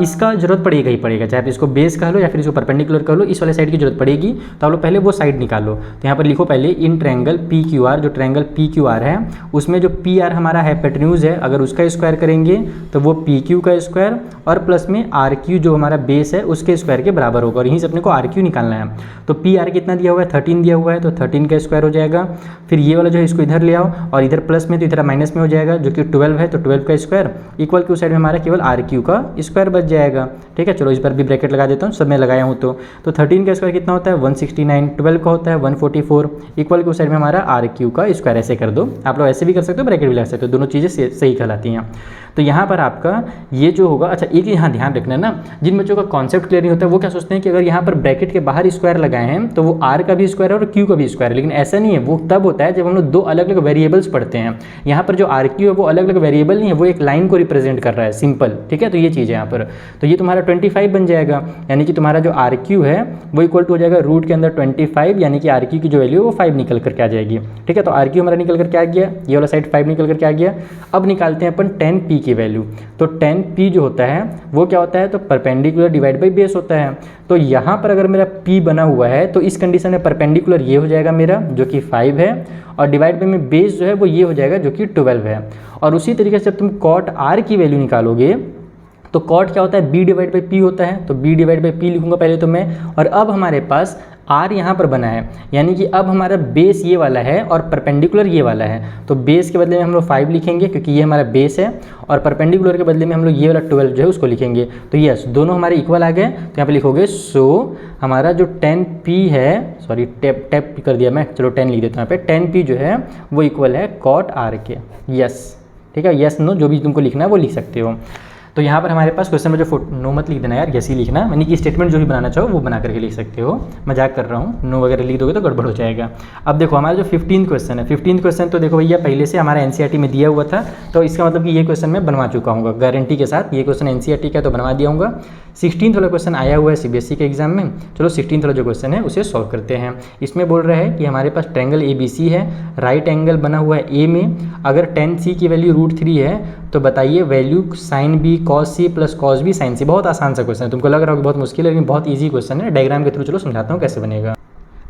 इसका जरूरत पड़ेगा ही पड़ेगा, चाहे आप इसको बेस कह लो या फिर इसको परपेंडिकुलर कह लो, इस वाले साइड की जरूरत पड़ेगी। तो आप लोग पहले वो साइड निकालो। तो यहाँ पर लिखो पहले in triangle P Q R, जो ट्रायंगल पी क्यू आर है उसमें जो पी आर हमारा हाइपोटेन्यूज है, अगर उसका स्क्वायर करेंगे तो वो पी क्यू का स्क्वायर और प्लस में आर क्यू जो हमारा बेस है उसके स्क्वायर के बराबर होगा, और यहीं से अपने को आर क्यू निकालना है। तो पी आर कितना दिया हुआ है, 13 दिया हुआ है, तो 13 का स्क्वायर हो जाएगा। फिर ये वाला जो है इसको इधर ले आओ, और इधर प्लस में तो इधर माइनस में हो जाएगा, जो कि 12 है, तो 12 का स्क्वायर इक्वल की उस साइड में हमारा केवल आर क्यू का स्क्वायर बच जाएगा। ठीक है, चलो इस पर भी ब्रैकेट लगा देता हूँ, सब मैं लगाया हूँ। तो 13 का स्क्वायर कितना होता है 169, 12 का होता है 144, इक्वल की उस साइड में हमारा आर क्यू का स्क्वायर। ऐसे कर दो, आप लोग ऐसे भी कर सकते हो, ब्रैकेट भी लगा सकते हो, दोनों चीज़ें सही कहलाती हैं। तो यहाँ पर आपका ये जो होगा, अच्छा एक यहाँ ध्यान रखना ना, जिन बच्चों का कॉन्सेप्ट क्लियर नहीं होता है वो क्या सोचते हैं कि अगर यहाँ पर ब्रैकेट के बाहर स्क्वायर लगाए हैं तो वो आर का भी स्क्वायर है और क्यू का भी स्क्वायर है, लेकिन ऐसा नहीं है। वो तब होता है जब हम लोग दो अलग अलग वेरिएबल्स पढ़ते हैं। यहाँ पर जो आर क्यू है वो अलग अलग वेरिएबल नहीं है, वो एक लाइन को रिप्रेजेंट कर रहा है, सिंपल। ठीक है, तो ये चीज़ है यहाँ पर। तो ये तुम्हारा 25 बन जाएगा, यानी कि तुम्हारा जो आर क्यू है वो इक्वल टू हो जाएगा रूट के अंदर 25, यानी कि आर क्यू की जो वैल्यू है वो 5 निकल करके आ जाएगी। ठीक है, तो आर क्यू हमारा निकल करके आ गया, ये वाला साइड 5 निकल करके आ गया। अब निकालते हैं अपन tan p की वैल्यू। तो tan p जो होता है वो क्या होता है, तो परपेंडिकुलर डिवाइड बाई बेस होता है। तो यहाँ पर अगर मेरा p बना हुआ है तो इस कंडीशन में परपेंडिकुलर ये हो जाएगा मेरा, जो कि 5 है, और डिवाइड बाई में बेस जो है वो ये हो जाएगा, जो कि 12 है। और उसी तरीके से जब तुम cot r की वैल्यू निकालोगे तो cot क्या होता है, b डिवाइड बाई p होता है। तो b डिवाइड बाई p लिखूंगा पहले तो मैं, और अब हमारे पास r यहाँ पर बना है, यानी कि अब हमारा बेस ये वाला है और परपेंडिकुलर ये वाला है। तो बेस के बदले में हम लोग 5 लिखेंगे क्योंकि ये हमारा बेस है, और परपेंडिकुलर के बदले में हम लोग ये वाला 12 जो है उसको लिखेंगे। तो यस, दोनों हमारे इक्वल आ गए। तो यहाँ पे लिखोगे सो हमारा जो tan p है, सॉरी टैप कर दिया मैं, चलो 10 लिख देता हूँ यहाँ पे, tan p जो है वो इक्वल है cot r के। यस, ठीक है, यस नो जो भी तुमको लिखना है वो लिख सकते हो। तो यहाँ पर हमारे पास क्वेश्चन में जो नो मत लिख देना यार, यस ही लिखना, यानी कि स्टेटमेंट जो भी बनाना चाहो वो बना करके लिख सकते हो। मजाक कर रहा हूँ, नो वगैरह लिख दोगे तो गड़बड़ हो जाएगा। अब देखो हमारा जो 15th क्वेश्चन है, 15th क्वेश्चन तो देखो भैया पहले से हमारा एनसीईआरटी में दिया हुआ था, तो इसका मतलब कि ये क्वेश्चन मैं बनवा चुका हूँ गारंटी के साथ। ये क्वेश्चन एनसीईआरटी का तो बनवा दिया हूँ। 16th वाला क्वेश्चन आया हुआ है सीबीएसई के एग्जाम में। चलो 16th वाला जो क्वेश्चन है उसे सॉल्व करते हैं। इसमें बोल रहा है कि हमारे पास ट्रायंगल ABC है, राइट एंगल बना हुआ है A में, अगर tan C की वैल्यू √3 है तो बताइए value sin B cos C plus cos B sin C। बहुत आसान सा क्वेश्चन है, तुमको लग रहा होगा बहुत मुश्किल है, लेकिन बहुत ईजी क्वेश्चन है। डायग्राम के थ्रू चलो समझाता हूँ कैसे बनेगा।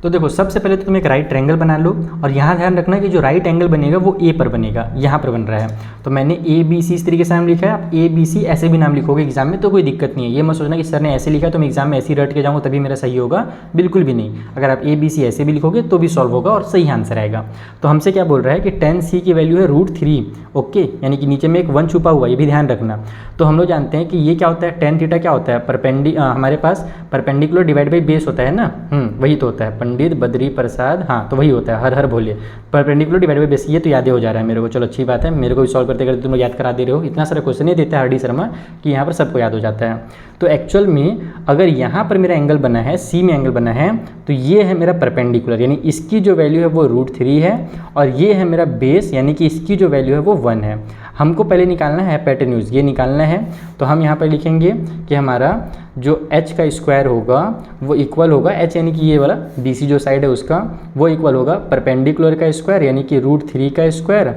तो देखो सबसे पहले तो तुम एक राइट ट्रायंगल बना लो, और यहाँ ध्यान रखना कि जो राइट एंगल बनेगा वो ए पर बनेगा, यहाँ पर बन रहा है। तो मैंने ABC इस तरीके से नाम लिखा है, आप ABC ऐसे भी नाम लिखोगे एग्जाम में तो कोई दिक्कत नहीं है। ये मत सोचना कि सर ने ऐसे लिखा तो मैं एग्जाम में ऐसे ही रट के जाऊँगा तभी मेरा सही होगा, बिल्कुल भी नहीं। अगर आप ABC ऐसे भी लिखोगे तो भी सॉल्व होगा और सही आंसर आएगा। तो हमसे क्या बोल रहा है कि tan C की वैल्यू है √3, ओके, यानी कि नीचे में एक 1 छुपा हुआ, ये भी ध्यान रखना। तो हम लोग जानते हैं कि ये क्या होता है, tan थीटा क्या होता है, हमारे पास परपेंडिकुलर डिवाइड बाई बेस होता है ना, वही तो होता है। पंडित बद्री प्रसाद, हाँ तो वही होता है, हर हर भोले, परपेंडिकुलर डिवाइड बाई बेस। ये तो याद हो जा रहा है मेरे को, चलो अच्छी बात है, मेरे को भी सॉल्व करते करते तुम लोग याद करा दे रहे हो। इतना सारा क्वेश्चन नहीं देता है RD शर्मा कि यहाँ पर सबको याद हो जाता है। तो एक्चुअल में अगर यहाँ पर मेरा एंगल बना है, C में एंगल बना है, तो ये है मेरा परपेंडिकुलर, यानी इसकी जो वैल्यू है वो √3 है, और ये है मेरा बेस, यानी कि इसकी जो वैल्यू है वो 1 है। हमको पहले निकालना है हाइपोटेन्यूज, ये निकालना है। तो हम यहाँ पर लिखेंगे कि हमारा जो h का स्क्वायर होगा वो इक्वल होगा, h यानी कि ये वाला BC जो साइड है उसका, वो इक्वल होगा परपेंडिकुलर का स्क्वायर यानी कि √3 का स्क्वायर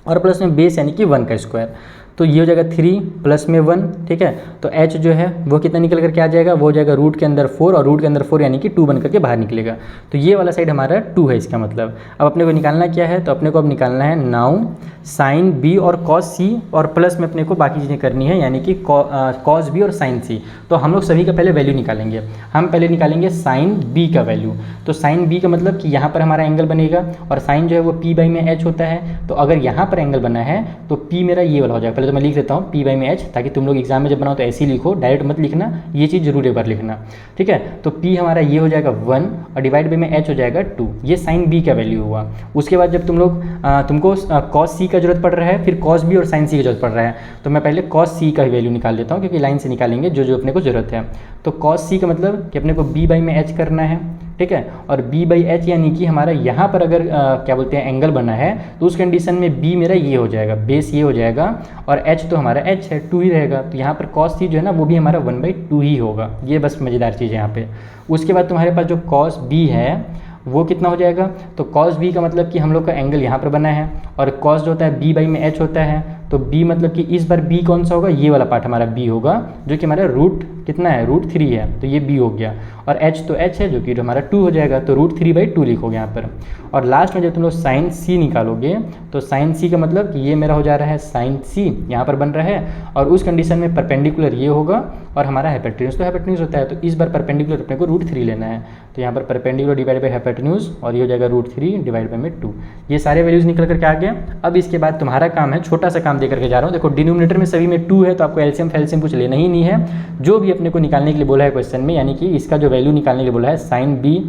और प्लस में बेस यानी कि 1 का स्क्वायर। तो ये हो जाएगा 3 प्लस में 1, ठीक है। तो h जो है वो कितना निकल करके आ जाएगा, वो हो जाएगा रूट के अंदर 4 और रूट के अंदर 4 यानी कि 2 बन करके बाहर निकलेगा। तो ये वाला साइड हमारा 2 है इसका मतलब। अब अपने को निकालना क्या है, तो अपने को अब निकालना है नाउ साइन b और कॉस c और प्लस में अपने को बाकी चीज़ें करनी है यानी कि कॉस b और साइन c। तो हम लोग सभी का पहले वैल्यू निकालेंगे। हम पहले निकालेंगे साइन b का वैल्यू। तो साइन b का मतलब कि यहाँ पर हमारा एंगल बनेगा और साइन जो है वो p/h होता है। तो अगर यहाँ पर एंगल बना है तो p मेरा ये वाला हो जाएगा। तो मैं लिख देता हूँ p/h, ताकि तुम लोग एग्जाम में जब बनाओ तो ऐसे ही लिखो, डायरेक्ट मत लिखना, ये चीज़ जरूर एक बार लिखना, ठीक है। तो p हमारा ये हो जाएगा 1 और डिवाइड बाई में h हो जाएगा 2। ये साइन b का वैल्यू हुआ। उसके बाद जब तुमको cos c का जरूरत पड़ रहा है, फिर cos b और साइन c की जरूरत पड़ रहा है, तो मैं पहले cos c का ही वैल्यू निकाल देता हूँ क्योंकि लाइन से निकालेंगे जो जो अपने को जरूरत है। तो cos c का मतलब कि अपने को b/h करना है, ठीक है। और b/h यानी कि हमारा यहाँ पर अगर क्या बोलते हैं एंगल बना है तो उस कंडीशन में b मेरा ये हो जाएगा, बेस ये हो जाएगा और h तो हमारा h है 2 ही रहेगा। तो यहाँ पर cos c जो है ना वो भी हमारा 1/2 ही होगा। ये बस मज़ेदार चीज़ है यहाँ पे। उसके बाद तुम्हारे पास जो cos b है वो कितना हो जाएगा, तो cos b का मतलब कि हम लोग का एंगल यहाँ पर बना है और cos जो होता है b/h होता है। तो b मतलब कि इस बार b कौन सा होगा, ये वाला पार्ट हमारा b होगा जो कि हमारा रूट कितना है, √3 है। तो ये b हो गया और h तो h है जो कि हमारा 2 हो जाएगा। तो √3/2 लिखोगे यहाँ पर। और लास्ट में जब तुम लोग साइन c निकालोगे तो साइन c का मतलब कि ये मेरा हो जा रहा है साइन c, यहाँ पर बन रहा है और उस कंडीशन में परपेंडिकुलर ये होगा और हमारा हाइपोटेन्यूज तो हाइपोटेन्यूज होता है। तो इस बार परपेंडिकुलर अपने को √3 लेना है। तो यहाँ पर परपेंडिकुलर डिवाइड बाई हाइपोटेन्यूज और ये हो जाएगा √3 डिवाइड बाई में 2। ये सारे वैल्यूज़ निकल करके आ गए। अब इसके बाद तुम्हारा काम है, छोटा सा काम दे करके जा रहा हूँ। देखो डिनोमिनेटर में सभी में 2 है तो आपको एलसीएम फैल्सियम कुछ लेना ही नहीं है। जो भी अपने को निकालने के लिए बोला है क्वेश्चन में, यानी कि इसका जो वैल्यू निकालने के लिए बोला है साइन b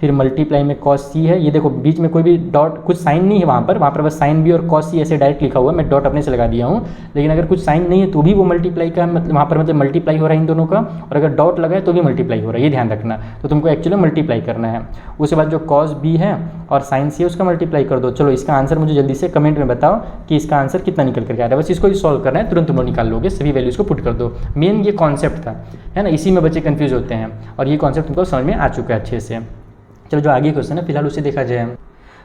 फिर मल्टीप्लाई में cos c है। ये देखो बीच में कोई भी डॉट कुछ साइन नहीं है वहाँ पर बस साइन b और cos c ऐसे डायरेक्ट लिखा हुआ है। मैं डॉट अपने से लगा दिया हूँ, लेकिन अगर कुछ साइन नहीं है तो भी वो मल्टीप्लाई का मतलब वहाँ पर मतलब मल्टीप्लाई हो रहा है इन दोनों का, और अगर डॉट लगा है तो भी मल्टीप्लाई हो रहा है, ये ध्यान रखना। तो तुमको एक्चुअली मल्टीप्लाई करना है। उसके बाद जो cos b है और साइन c है उसका मल्टीप्लाई कर दो। चलो इसका आंसर मुझे जल्दी से कमेंट में बताओ कि इसका आंसर कितना निकल करके आ रहा है। बस इसको ही सॉल्व करना है, तुरंत तुम लोग निकाल लोगे, सभी वैल्यूज़ को पुट कर दो। मेन ये कॉन्सेप्ट था, है ना, इसी में बच्चे कंफ्यूज होते हैं और ये कॉन्सेप्ट तुमको समझ में आ चुका है अच्छे से। चलो जो आगे क्वेश्चन है फिलहाल उसे देखा जाए।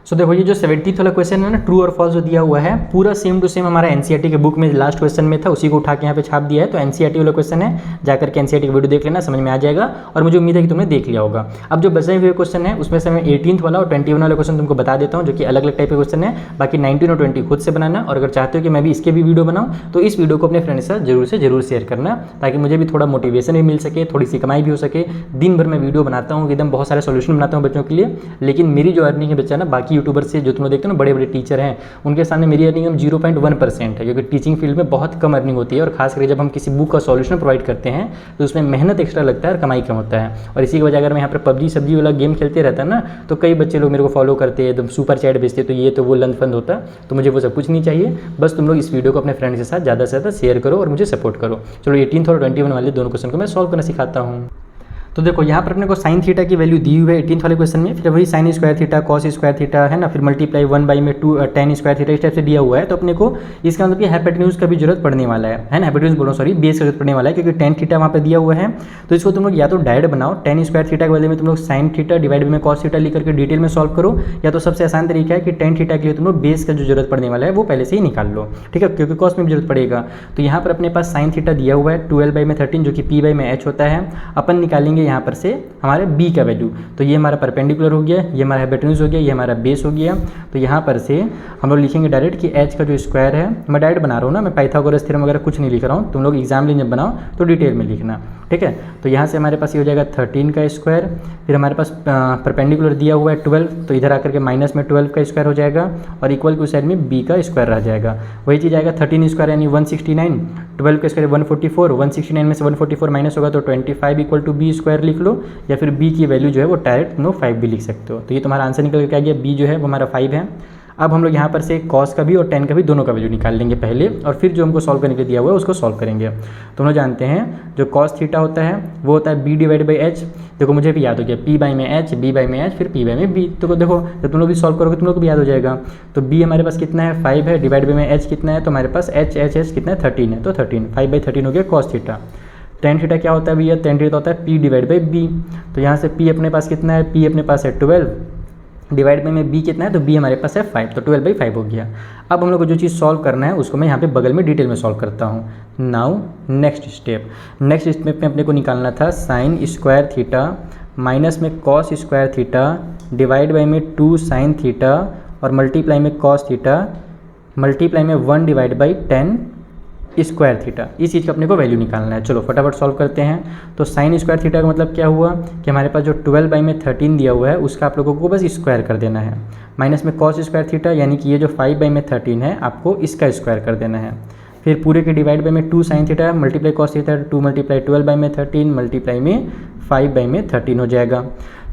सो देखो ये जो 70th वाला क्वेश्चन है ना, ट्रू और फॉल्स जो दिया हुआ है पूरा सेम टू सेम हमारा एनसीईआरटी के बुक में लास्ट क्वेश्चन में था, उसी को उठा के यहाँ पे छाप दिया है। तो एनसीईआरटी वाला क्वेश्चन है, जाकर के एनसीईआरटी का वीडियो देख लेना, समझ में आ जाएगा और मुझे उम्मीद है कि तुमने देख लिया होगा। अब जो बचे हुए क्वेश्चन है उसमें से मैं 18th वाला और 21 वाला क्वेश्चन तुमको बता देता हूँ, जो कि अलग अलग टाइप के क्वेश्चन है। बाकी 19 और 20 खुद से बनाना, और अगर चाहते हो कि मैं भी इसके भी वीडियो बनाऊँ तो इस वीडियो को अपने फ्रेंड के साथ जरूर शेयर करना, ताकि मुझे भी थोड़ा मोटिवेशन भी मिल सके, थोड़ी सी कमाई भी हो सके। दिन भर मैं वीडियो बनाता हूँ, एकदम बहुत सारे सोल्यूशन बनाता हूँ बच्चों के लिए, लेकिन मेरी जो अर्निंग है बच्चा ना बाकी यूट्यूबर से जो तुम देखते हो ना बड़े बड़े टीचर हैं उनके सामने मेरी अर्निंग हम 0.1% है, क्योंकि टीचिंग फील्ड में बहुत कम अर्निंग होती है। और खास करके जब हम किसी बुक का सॉल्यूशन प्रोवाइड करते हैं तो उसमें मेहनत एक्स्ट्रा लगता है और कमाई कम होता है। और इसी की वजह अगर मैं यहाँ पर पबजी सब्जी वाला गेम खेलते रहता ना तो कई बच्चे लोग मेरे को फॉलो करते हैं, एकदम सुपर चैट भेजते, तो ये तो वो लंद फंद होता। तो मुझे वो सब कुछ नहीं चाहिए, बस तुम लोग इस वीडियो को अपने फ्रेंड्स के साथ ज़्यादा से ज़्यादा शेयर करो और मुझे सपोर्ट करो। चलो 18th और 21 वाले दोनों क्वेश्चन को मैं सॉल्व करना सिखाता हूँ। तो देखो यहाँ पर अपने को साइन थीटा की वैल्यू दी हुई है 18th वाले क्वेश्चन में, फिर वही sine square theta cos square theta है ना, फिर मल्टीप्लाई 1/2 tan स्क्वायर थीटा इस टाइप से दिया हुआ है। तो अपने को इसका मतलब कि हाइपोटेन्यूज का भी जरूरत पड़ने वाला है ना, हाइपोटेन्यूज बोलो सॉरी बेस का जरूरत पड़ने वाला है, क्योंकि tan थीटा वहाँ पे दिया हुआ है। तो इसको तुम लोग या तो डायरेक्ट बनाओ, tan स्क्वायर थीटा के बदले में तुम लोग साइन थीटा डिवाइड में कॉस थीटा लिख करके डिटेल में सॉल्व करो, या तो सबसे आसान तरीका है कि tan थीटा के लिए तुम लोग बेस का जो जरूरत पड़ने वाला है वो पहले से ही निकाल लो, ठीक है, क्योंकि कॉस में भी जरूरत पड़ेगा। तो यहाँ पर अपने पास साइन थीटा दिया हुआ है 12/13 जो कि p/h होता है। अपन निकालेंगे यहाँ पर से हमारे b का वैल्यू। तो ये हमारा परपेंडिकुलर हो गया, ये हमारा हाइपोटेन्यूज हो गया, ये हमारा बेस हो गया। तो यहाँ पर से हम लोग लिखेंगे डायरेक्ट कि h का जो स्क्वायर है, मैं डायरेक्ट बना रहा हूँ ना, मैं पाइथागोरस थ्योरम वगैरह कुछ नहीं लिख रहा हूँ, तुम लोग एग्जाम में जब बनाओ तो डिटेल में लिखना, ठीक है। तो यहाँ से हमारे पास ये हो जाएगा 13 का स्क्वायर, फिर हमारे पास परपेंडिकुलर दिया हुआ है 12, तो इधर आकर के माइनस में 12 का स्क्वायर हो जाएगा और इक्वल की साइड में b का स्क्वायर रह जाएगा। वही चीज़ आएगा 13 स्क्वायर यानी 169, 12 का स्क्वायर 144, 169 में से 144 माइनस होगा तो 25 इक्वल टू b स्क्वायर लिख लो, या फिर b की वैल्यू जो है वो डायरेक्ट तुम लोग 5 भी लिख सकते हो। तो ये तुम्हारा आंसर निकल के आ गया, b जो है वो हमारा 5 है। अब हम लोग यहाँ पर से कॉस का भी और टेन का भी दोनों का वैल्यू निकाल लेंगे पहले, और फिर जो हमको सॉल्व करने के दिया हुआ है उसको सॉल्व करेंगे। तो हम लोग जानते हैं जो कॉस थीटा होता है वो होता है बी डिवाइड बाई एच। देखो मुझे भी याद हो गया, पी बाई में एच, बी बाई में एच, फिर पी बाई में बी। तो देखो जब तुम लोग भी सॉल्व करोगे तुम लोग को भी याद हो जाएगा। तो बी हमारे पास कितना है 5 है, डिवाइड बाई में एच कितना है, तो हमारे पास एच एच एच कितना है 13 है, तो 13 5/13 हो गया कॉस थीटा। टेन थीटा क्या होता है भैया, टेन थीटा होता है पी डिवाइड बाई बी। तो यहाँ से पी अपने पास कितना है, पी अपने पास है 12, डिवाइड में बी कितना है, तो बी हमारे पास है 5, तो 12/5 हो गया। अब हम लोग को जो चीज़ सॉल्व करना है उसको मैं यहाँ पे बगल में डिटेल में सॉल्व करता हूँ। नाउ नेक्स्ट स्टेप में अपने को निकालना था साइन स्क्वायर थीटा माइनस में cos square theta divide by में 2 साइन थीटा और मल्टीप्लाई में कॉस थीटा मल्टीप्लाई में 1 डिवाइड बाई 10 स्क्वायर थीटा। इस चीज़ का अपने को वैल्यू निकालना है। चलो फटाफट सॉल्व करते हैं। तो साइन स्क्वायर थीटा का मतलब क्या हुआ कि हमारे पास जो 12/13 दिया हुआ है उसका आप लोगों को बस स्क्वायर कर देना है, माइनस में कॉस स्क्वायर थीटा यानी कि ये जो 5/13 है आपको इसका स्क्वायर कर देना है। फिर पूरे के डिवाइड बाई में 2 sine theta multiply cos theta, 2 multiply 12/13 multiply में 5/13 हो जाएगा।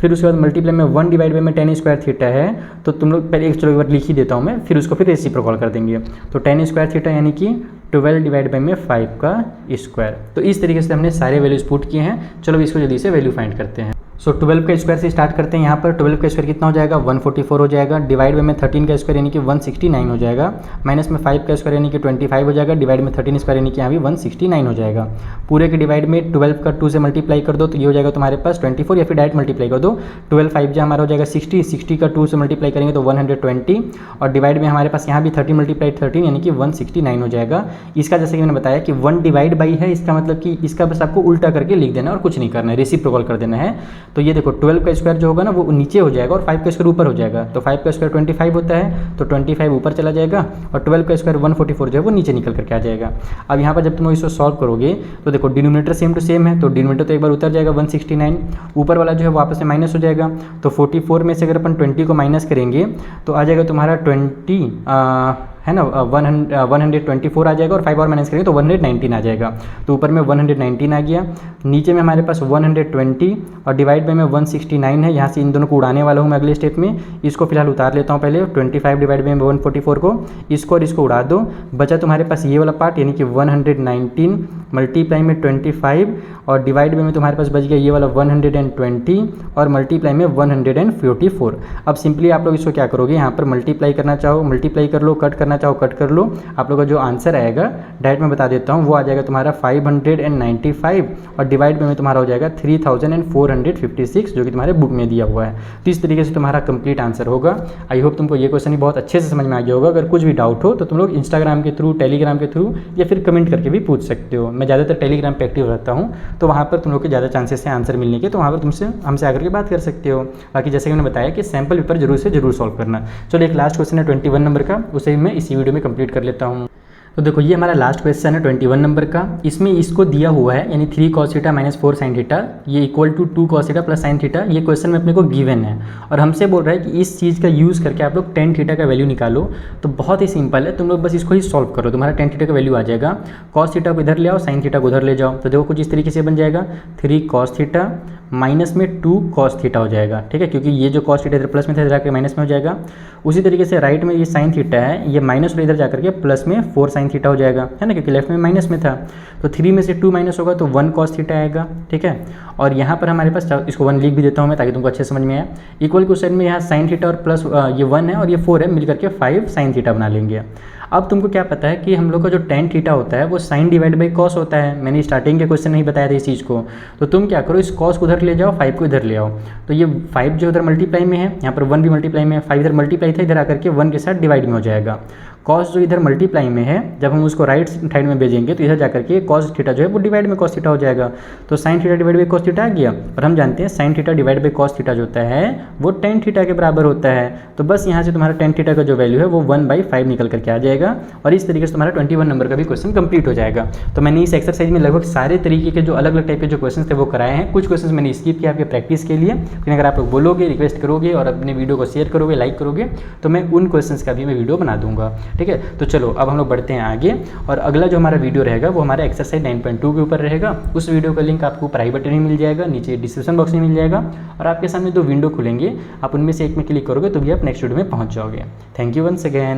फिर उसके बाद मल्टीप्लाई में 1 डिवाइड बाई में 10 स्क्वायर थीटा है, तो तुम लोग पहले एक बार लिख ही देता हूँ मैं, फिर उसको फिर रेसिप्रोकल कर देंगे। तो 10 स्क्वायर थीटा यानी कि 12 डिवाइड बाई में 5 का स्क्वायर। तो इस तरीके से हमने सारे वैल्यूज पुट किए हैं। चलो इसको जल्दी से वैल्यू फाइंड करते हैं। सो 12 का स्क्वायर से स्टार्ट करते हैं। यहाँ पर 12 का स्क्वायर कितना हो जाएगा 144 हो जाएगा, डिवाइड में 13 का स्क्वायर यानी कि 169 हो जाएगा, माइनस में 5 का स्क्वायर यानी कि 25 हो जाएगा, डिवाइड में 13 स्क्वायर यानी कि यहाँ भी 169 हो जाएगा। पूरे के डिवाइड में 12 का 2 से मल्टीप्लाई कर दो तो ये हो जाएगा तुम्हारे पास 24, या फिर डायरेक्ट मल्टीप्लाई कर दो। 12 5 जो हमारा हो जाएगा 60, 60 का 2 से मल्टीप्लाई करेंगे तो 120, और डिवाइड में हमारे पास यहाँ भी 30 मल्टीप्लाई 13 यानी कि 169 हो जाएगा। इसका जैसे कि मैंने बताया कि 1 डिवाइड बाई है, इसका मतलब कि इसका बस आपको उल्टा करके लिख देना है और कुछ नहीं करना है, रेसिप्रोकल कर देना है। तो ये देखो 12 का स्क्वायर जो होगा ना वो नीचे हो जाएगा और 5 का स्क्वायर ऊपर हो जाएगा। तो 5 का स्क्वायर 25 होता है, तो 25 ऊपर चला जाएगा, और 12 का स्क्वायर 144 जो है वो नीचे निकल करके आ जाएगा। अब यहाँ पर जब तुम इसको सॉल्व करोगे तो देखो डिनोमिनेटर सेम टू सेम है, तो डिनोमिनेटर तो एक बार उतर जाएगा 169, ऊपर वाला जो है वो आपस में माइनस हो जाएगा। तो 44 में से अगर अपन 20 को माइनस करेंगे तो आ जाएगा तुम्हारा 20 है ना 124 आ जाएगा, और 5 और माइनस करेंगे तो 119 आ जाएगा। तो ऊपर में 119 आ गया, नीचे में हमारे पास 120 और डिवाइड बाई में 169 है। यहाँ से इन दोनों को उड़ाने वाला हूँ मैं अगले स्टेप में। इसको फिलहाल उतार लेता हूँ पहले, 25 डिवाइड बाई में 144 को, इसको और इसको उड़ा दो, बचा तुम्हारे पास ये वाला पार्ट यानी कि 119 मल्टीप्लाई में 25 और डिवाइड में तुम्हारे पास बच गया ये वाला 120 और मल्टीप्लाई में 144। अब सिंपली आप लोग इसको क्या करोगे, यहाँ पर मल्टीप्लाई करना चाहो मल्टीप्लाई कर लो, कट करना चाहो कट कर लो। आप लोग का जो आंसर आएगा डायरेक्ट मैं बता देता हूँ, वो आ जाएगा तुम्हारा 595 और डिवाइड में तुम्हारा हो जाएगा 3456 जो कि तुम्हारे बुक में दिया हुआ है। तो इस तरीके से तुम्हारा कंप्लीट आंसर होगा। आई होप तुमको ये क्वेश्चन ही बहुत अच्छे से समझ में आ गया होगा। अगर कुछ भी डाउट हो तो तुम लोग इंस्टाग्राम के थ्रू, टेलीग्राम के थ्रू या फिर कमेंट करके भी पूछ सकते हो। मैं ज़्यादातर टेलीग्राम पे एक्टिव रहता हूँ, तो वहाँ पर तुम लोग के ज़्यादा चांसेस हैं आंसर मिलने के, तो वहाँ पर तुमसे हमसे आकर के बात कर सकते हो। बाकी जैसे कि मैंने बताया कि सैम्पल पेपर जरूर से जरूर सॉल्व करना। चलो एक लास्ट क्वेश्चन है 21 नंबर का, उसे मैं इसी वीडियो में कंप्लीट कर लेता हूँ। तो देखो ये हमारा लास्ट क्वेश्चन है 21 नंबर का। इसमें इसको दिया हुआ है यानी 3 cos theta minus 4 sin theta ये equal to 2 cos theta plus sin theta. ये क्वेश्चन में अपने को गिवन है और हमसे बोल रहा है कि इस चीज़ का यूज़ करके आप लोग tan थीटा का वैल्यू निकालो। तो बहुत ही सिंपल है, तुम लोग बस इसको ही सॉल्व करो, तुम्हारा tan थीटा का वैल्यू आ जाएगा। cos थीटा को इधर ले आओ, sin थीटा को उधर ले जाओ, तो देखो कुछ इस तरीके से बन जाएगा 3 cos थीटा माइनस में 2 cos थीटा हो जाएगा। ठीक है, क्योंकि ये जो cos थीटा इधर प्लस में था इधर आकर माइनस में हो जाएगा। उसी तरीके से राइट में ये sin थीटा है, ये माइनस और इधर जाकर के प्लस में 4 sin थीटा हो जाएगा, है ना, क्योंकि लेफ्ट में माइनस में था। तो 3 में से 2 माइनस होगा तो 1 cos थीटा आएगा। ठीक है, और यहाँ पर हमारे पास इसको 1 लिख भी देता हूँ मैं ताकि तुमको अच्छे समझ में आए। इक्वल के उस साइड में यहाँ sin थीटा और प्लस ये 1 है और ये 4 है, मिलकर के 5 sin थीटा बना लेंगे। अब तुमको क्या पता है कि हम लोग का जो tan थीटा होता है वो sin डिवाइड बाई cos होता है। मैंने स्टार्टिंग के क्वेश्चन नहीं बताया था इस चीज़ को। तो तुम क्या करो, इस cos को उधर ले जाओ, 5 को इधर ले आओ। तो ये 5 जो उधर मल्टीप्लाई में है, यहाँ पर 1 भी मल्टीप्लाई में है, 5 इधर मल्टीप्लाई था, इधर आकर के 1 के साथ डिवाइड में हो जाएगा। cos जो इधर मल्टीप्लाई में है, जब हम उसको राइट साइड में भेजेंगे तो इधर जाकर के cos थीटा जो है वो डिवाइड में cos थीटा हो जाएगा। तो sin theta divide by cos theta आ गया, और हम जानते हैं sin theta divide by cos theta जो होता है वो tan थीटा के बराबर होता है। तो बस यहाँ से तुम्हारा tan थीटा का जो वैल्यू है वो 1/5 निकल करके आ जाएगा, और इस तरीके से तुम्हारा 21 नंबर का भी क्वेश्चन कंप्लीट हो जाएगा। तो मैंने इस एक्सरसाइज में लगभग सारे तरीके के जो अलग अलग टाइप के जो क्वेश्चन थे वो कराए हैं। कुछ क्वेश्चन मैंने स्किप किया आपके प्रैक्टिस के लिए, लेकिन अगर आप लोग बोलोगे, रिक्वेस्ट करोगे और अपने वीडियो को शेयर करोगे, लाइक करोगे, तो मैं उन क्वेश्चन का भी मैं वीडियो बना दूंगा। ठीक है। तो चलो अब हम लोग बढ़ते हैं आगे, और अगला जो हमारा वीडियो रहेगा वो हमारा एक्सरसाइज 9.2 के ऊपर रहेगा। उस वीडियो का लिंक आपको ऊपर आई बटन में मिल जाएगा, नीचे डिस्क्रिप्शन बॉक्स में मिल जाएगा, और आपके सामने 2 विंडो खुलेंगे, आप उनमें से एक में क्लिक करोगे तो भी आप नेक्स्ट वीडियो में पहुँच जाओगे। Thank you once again.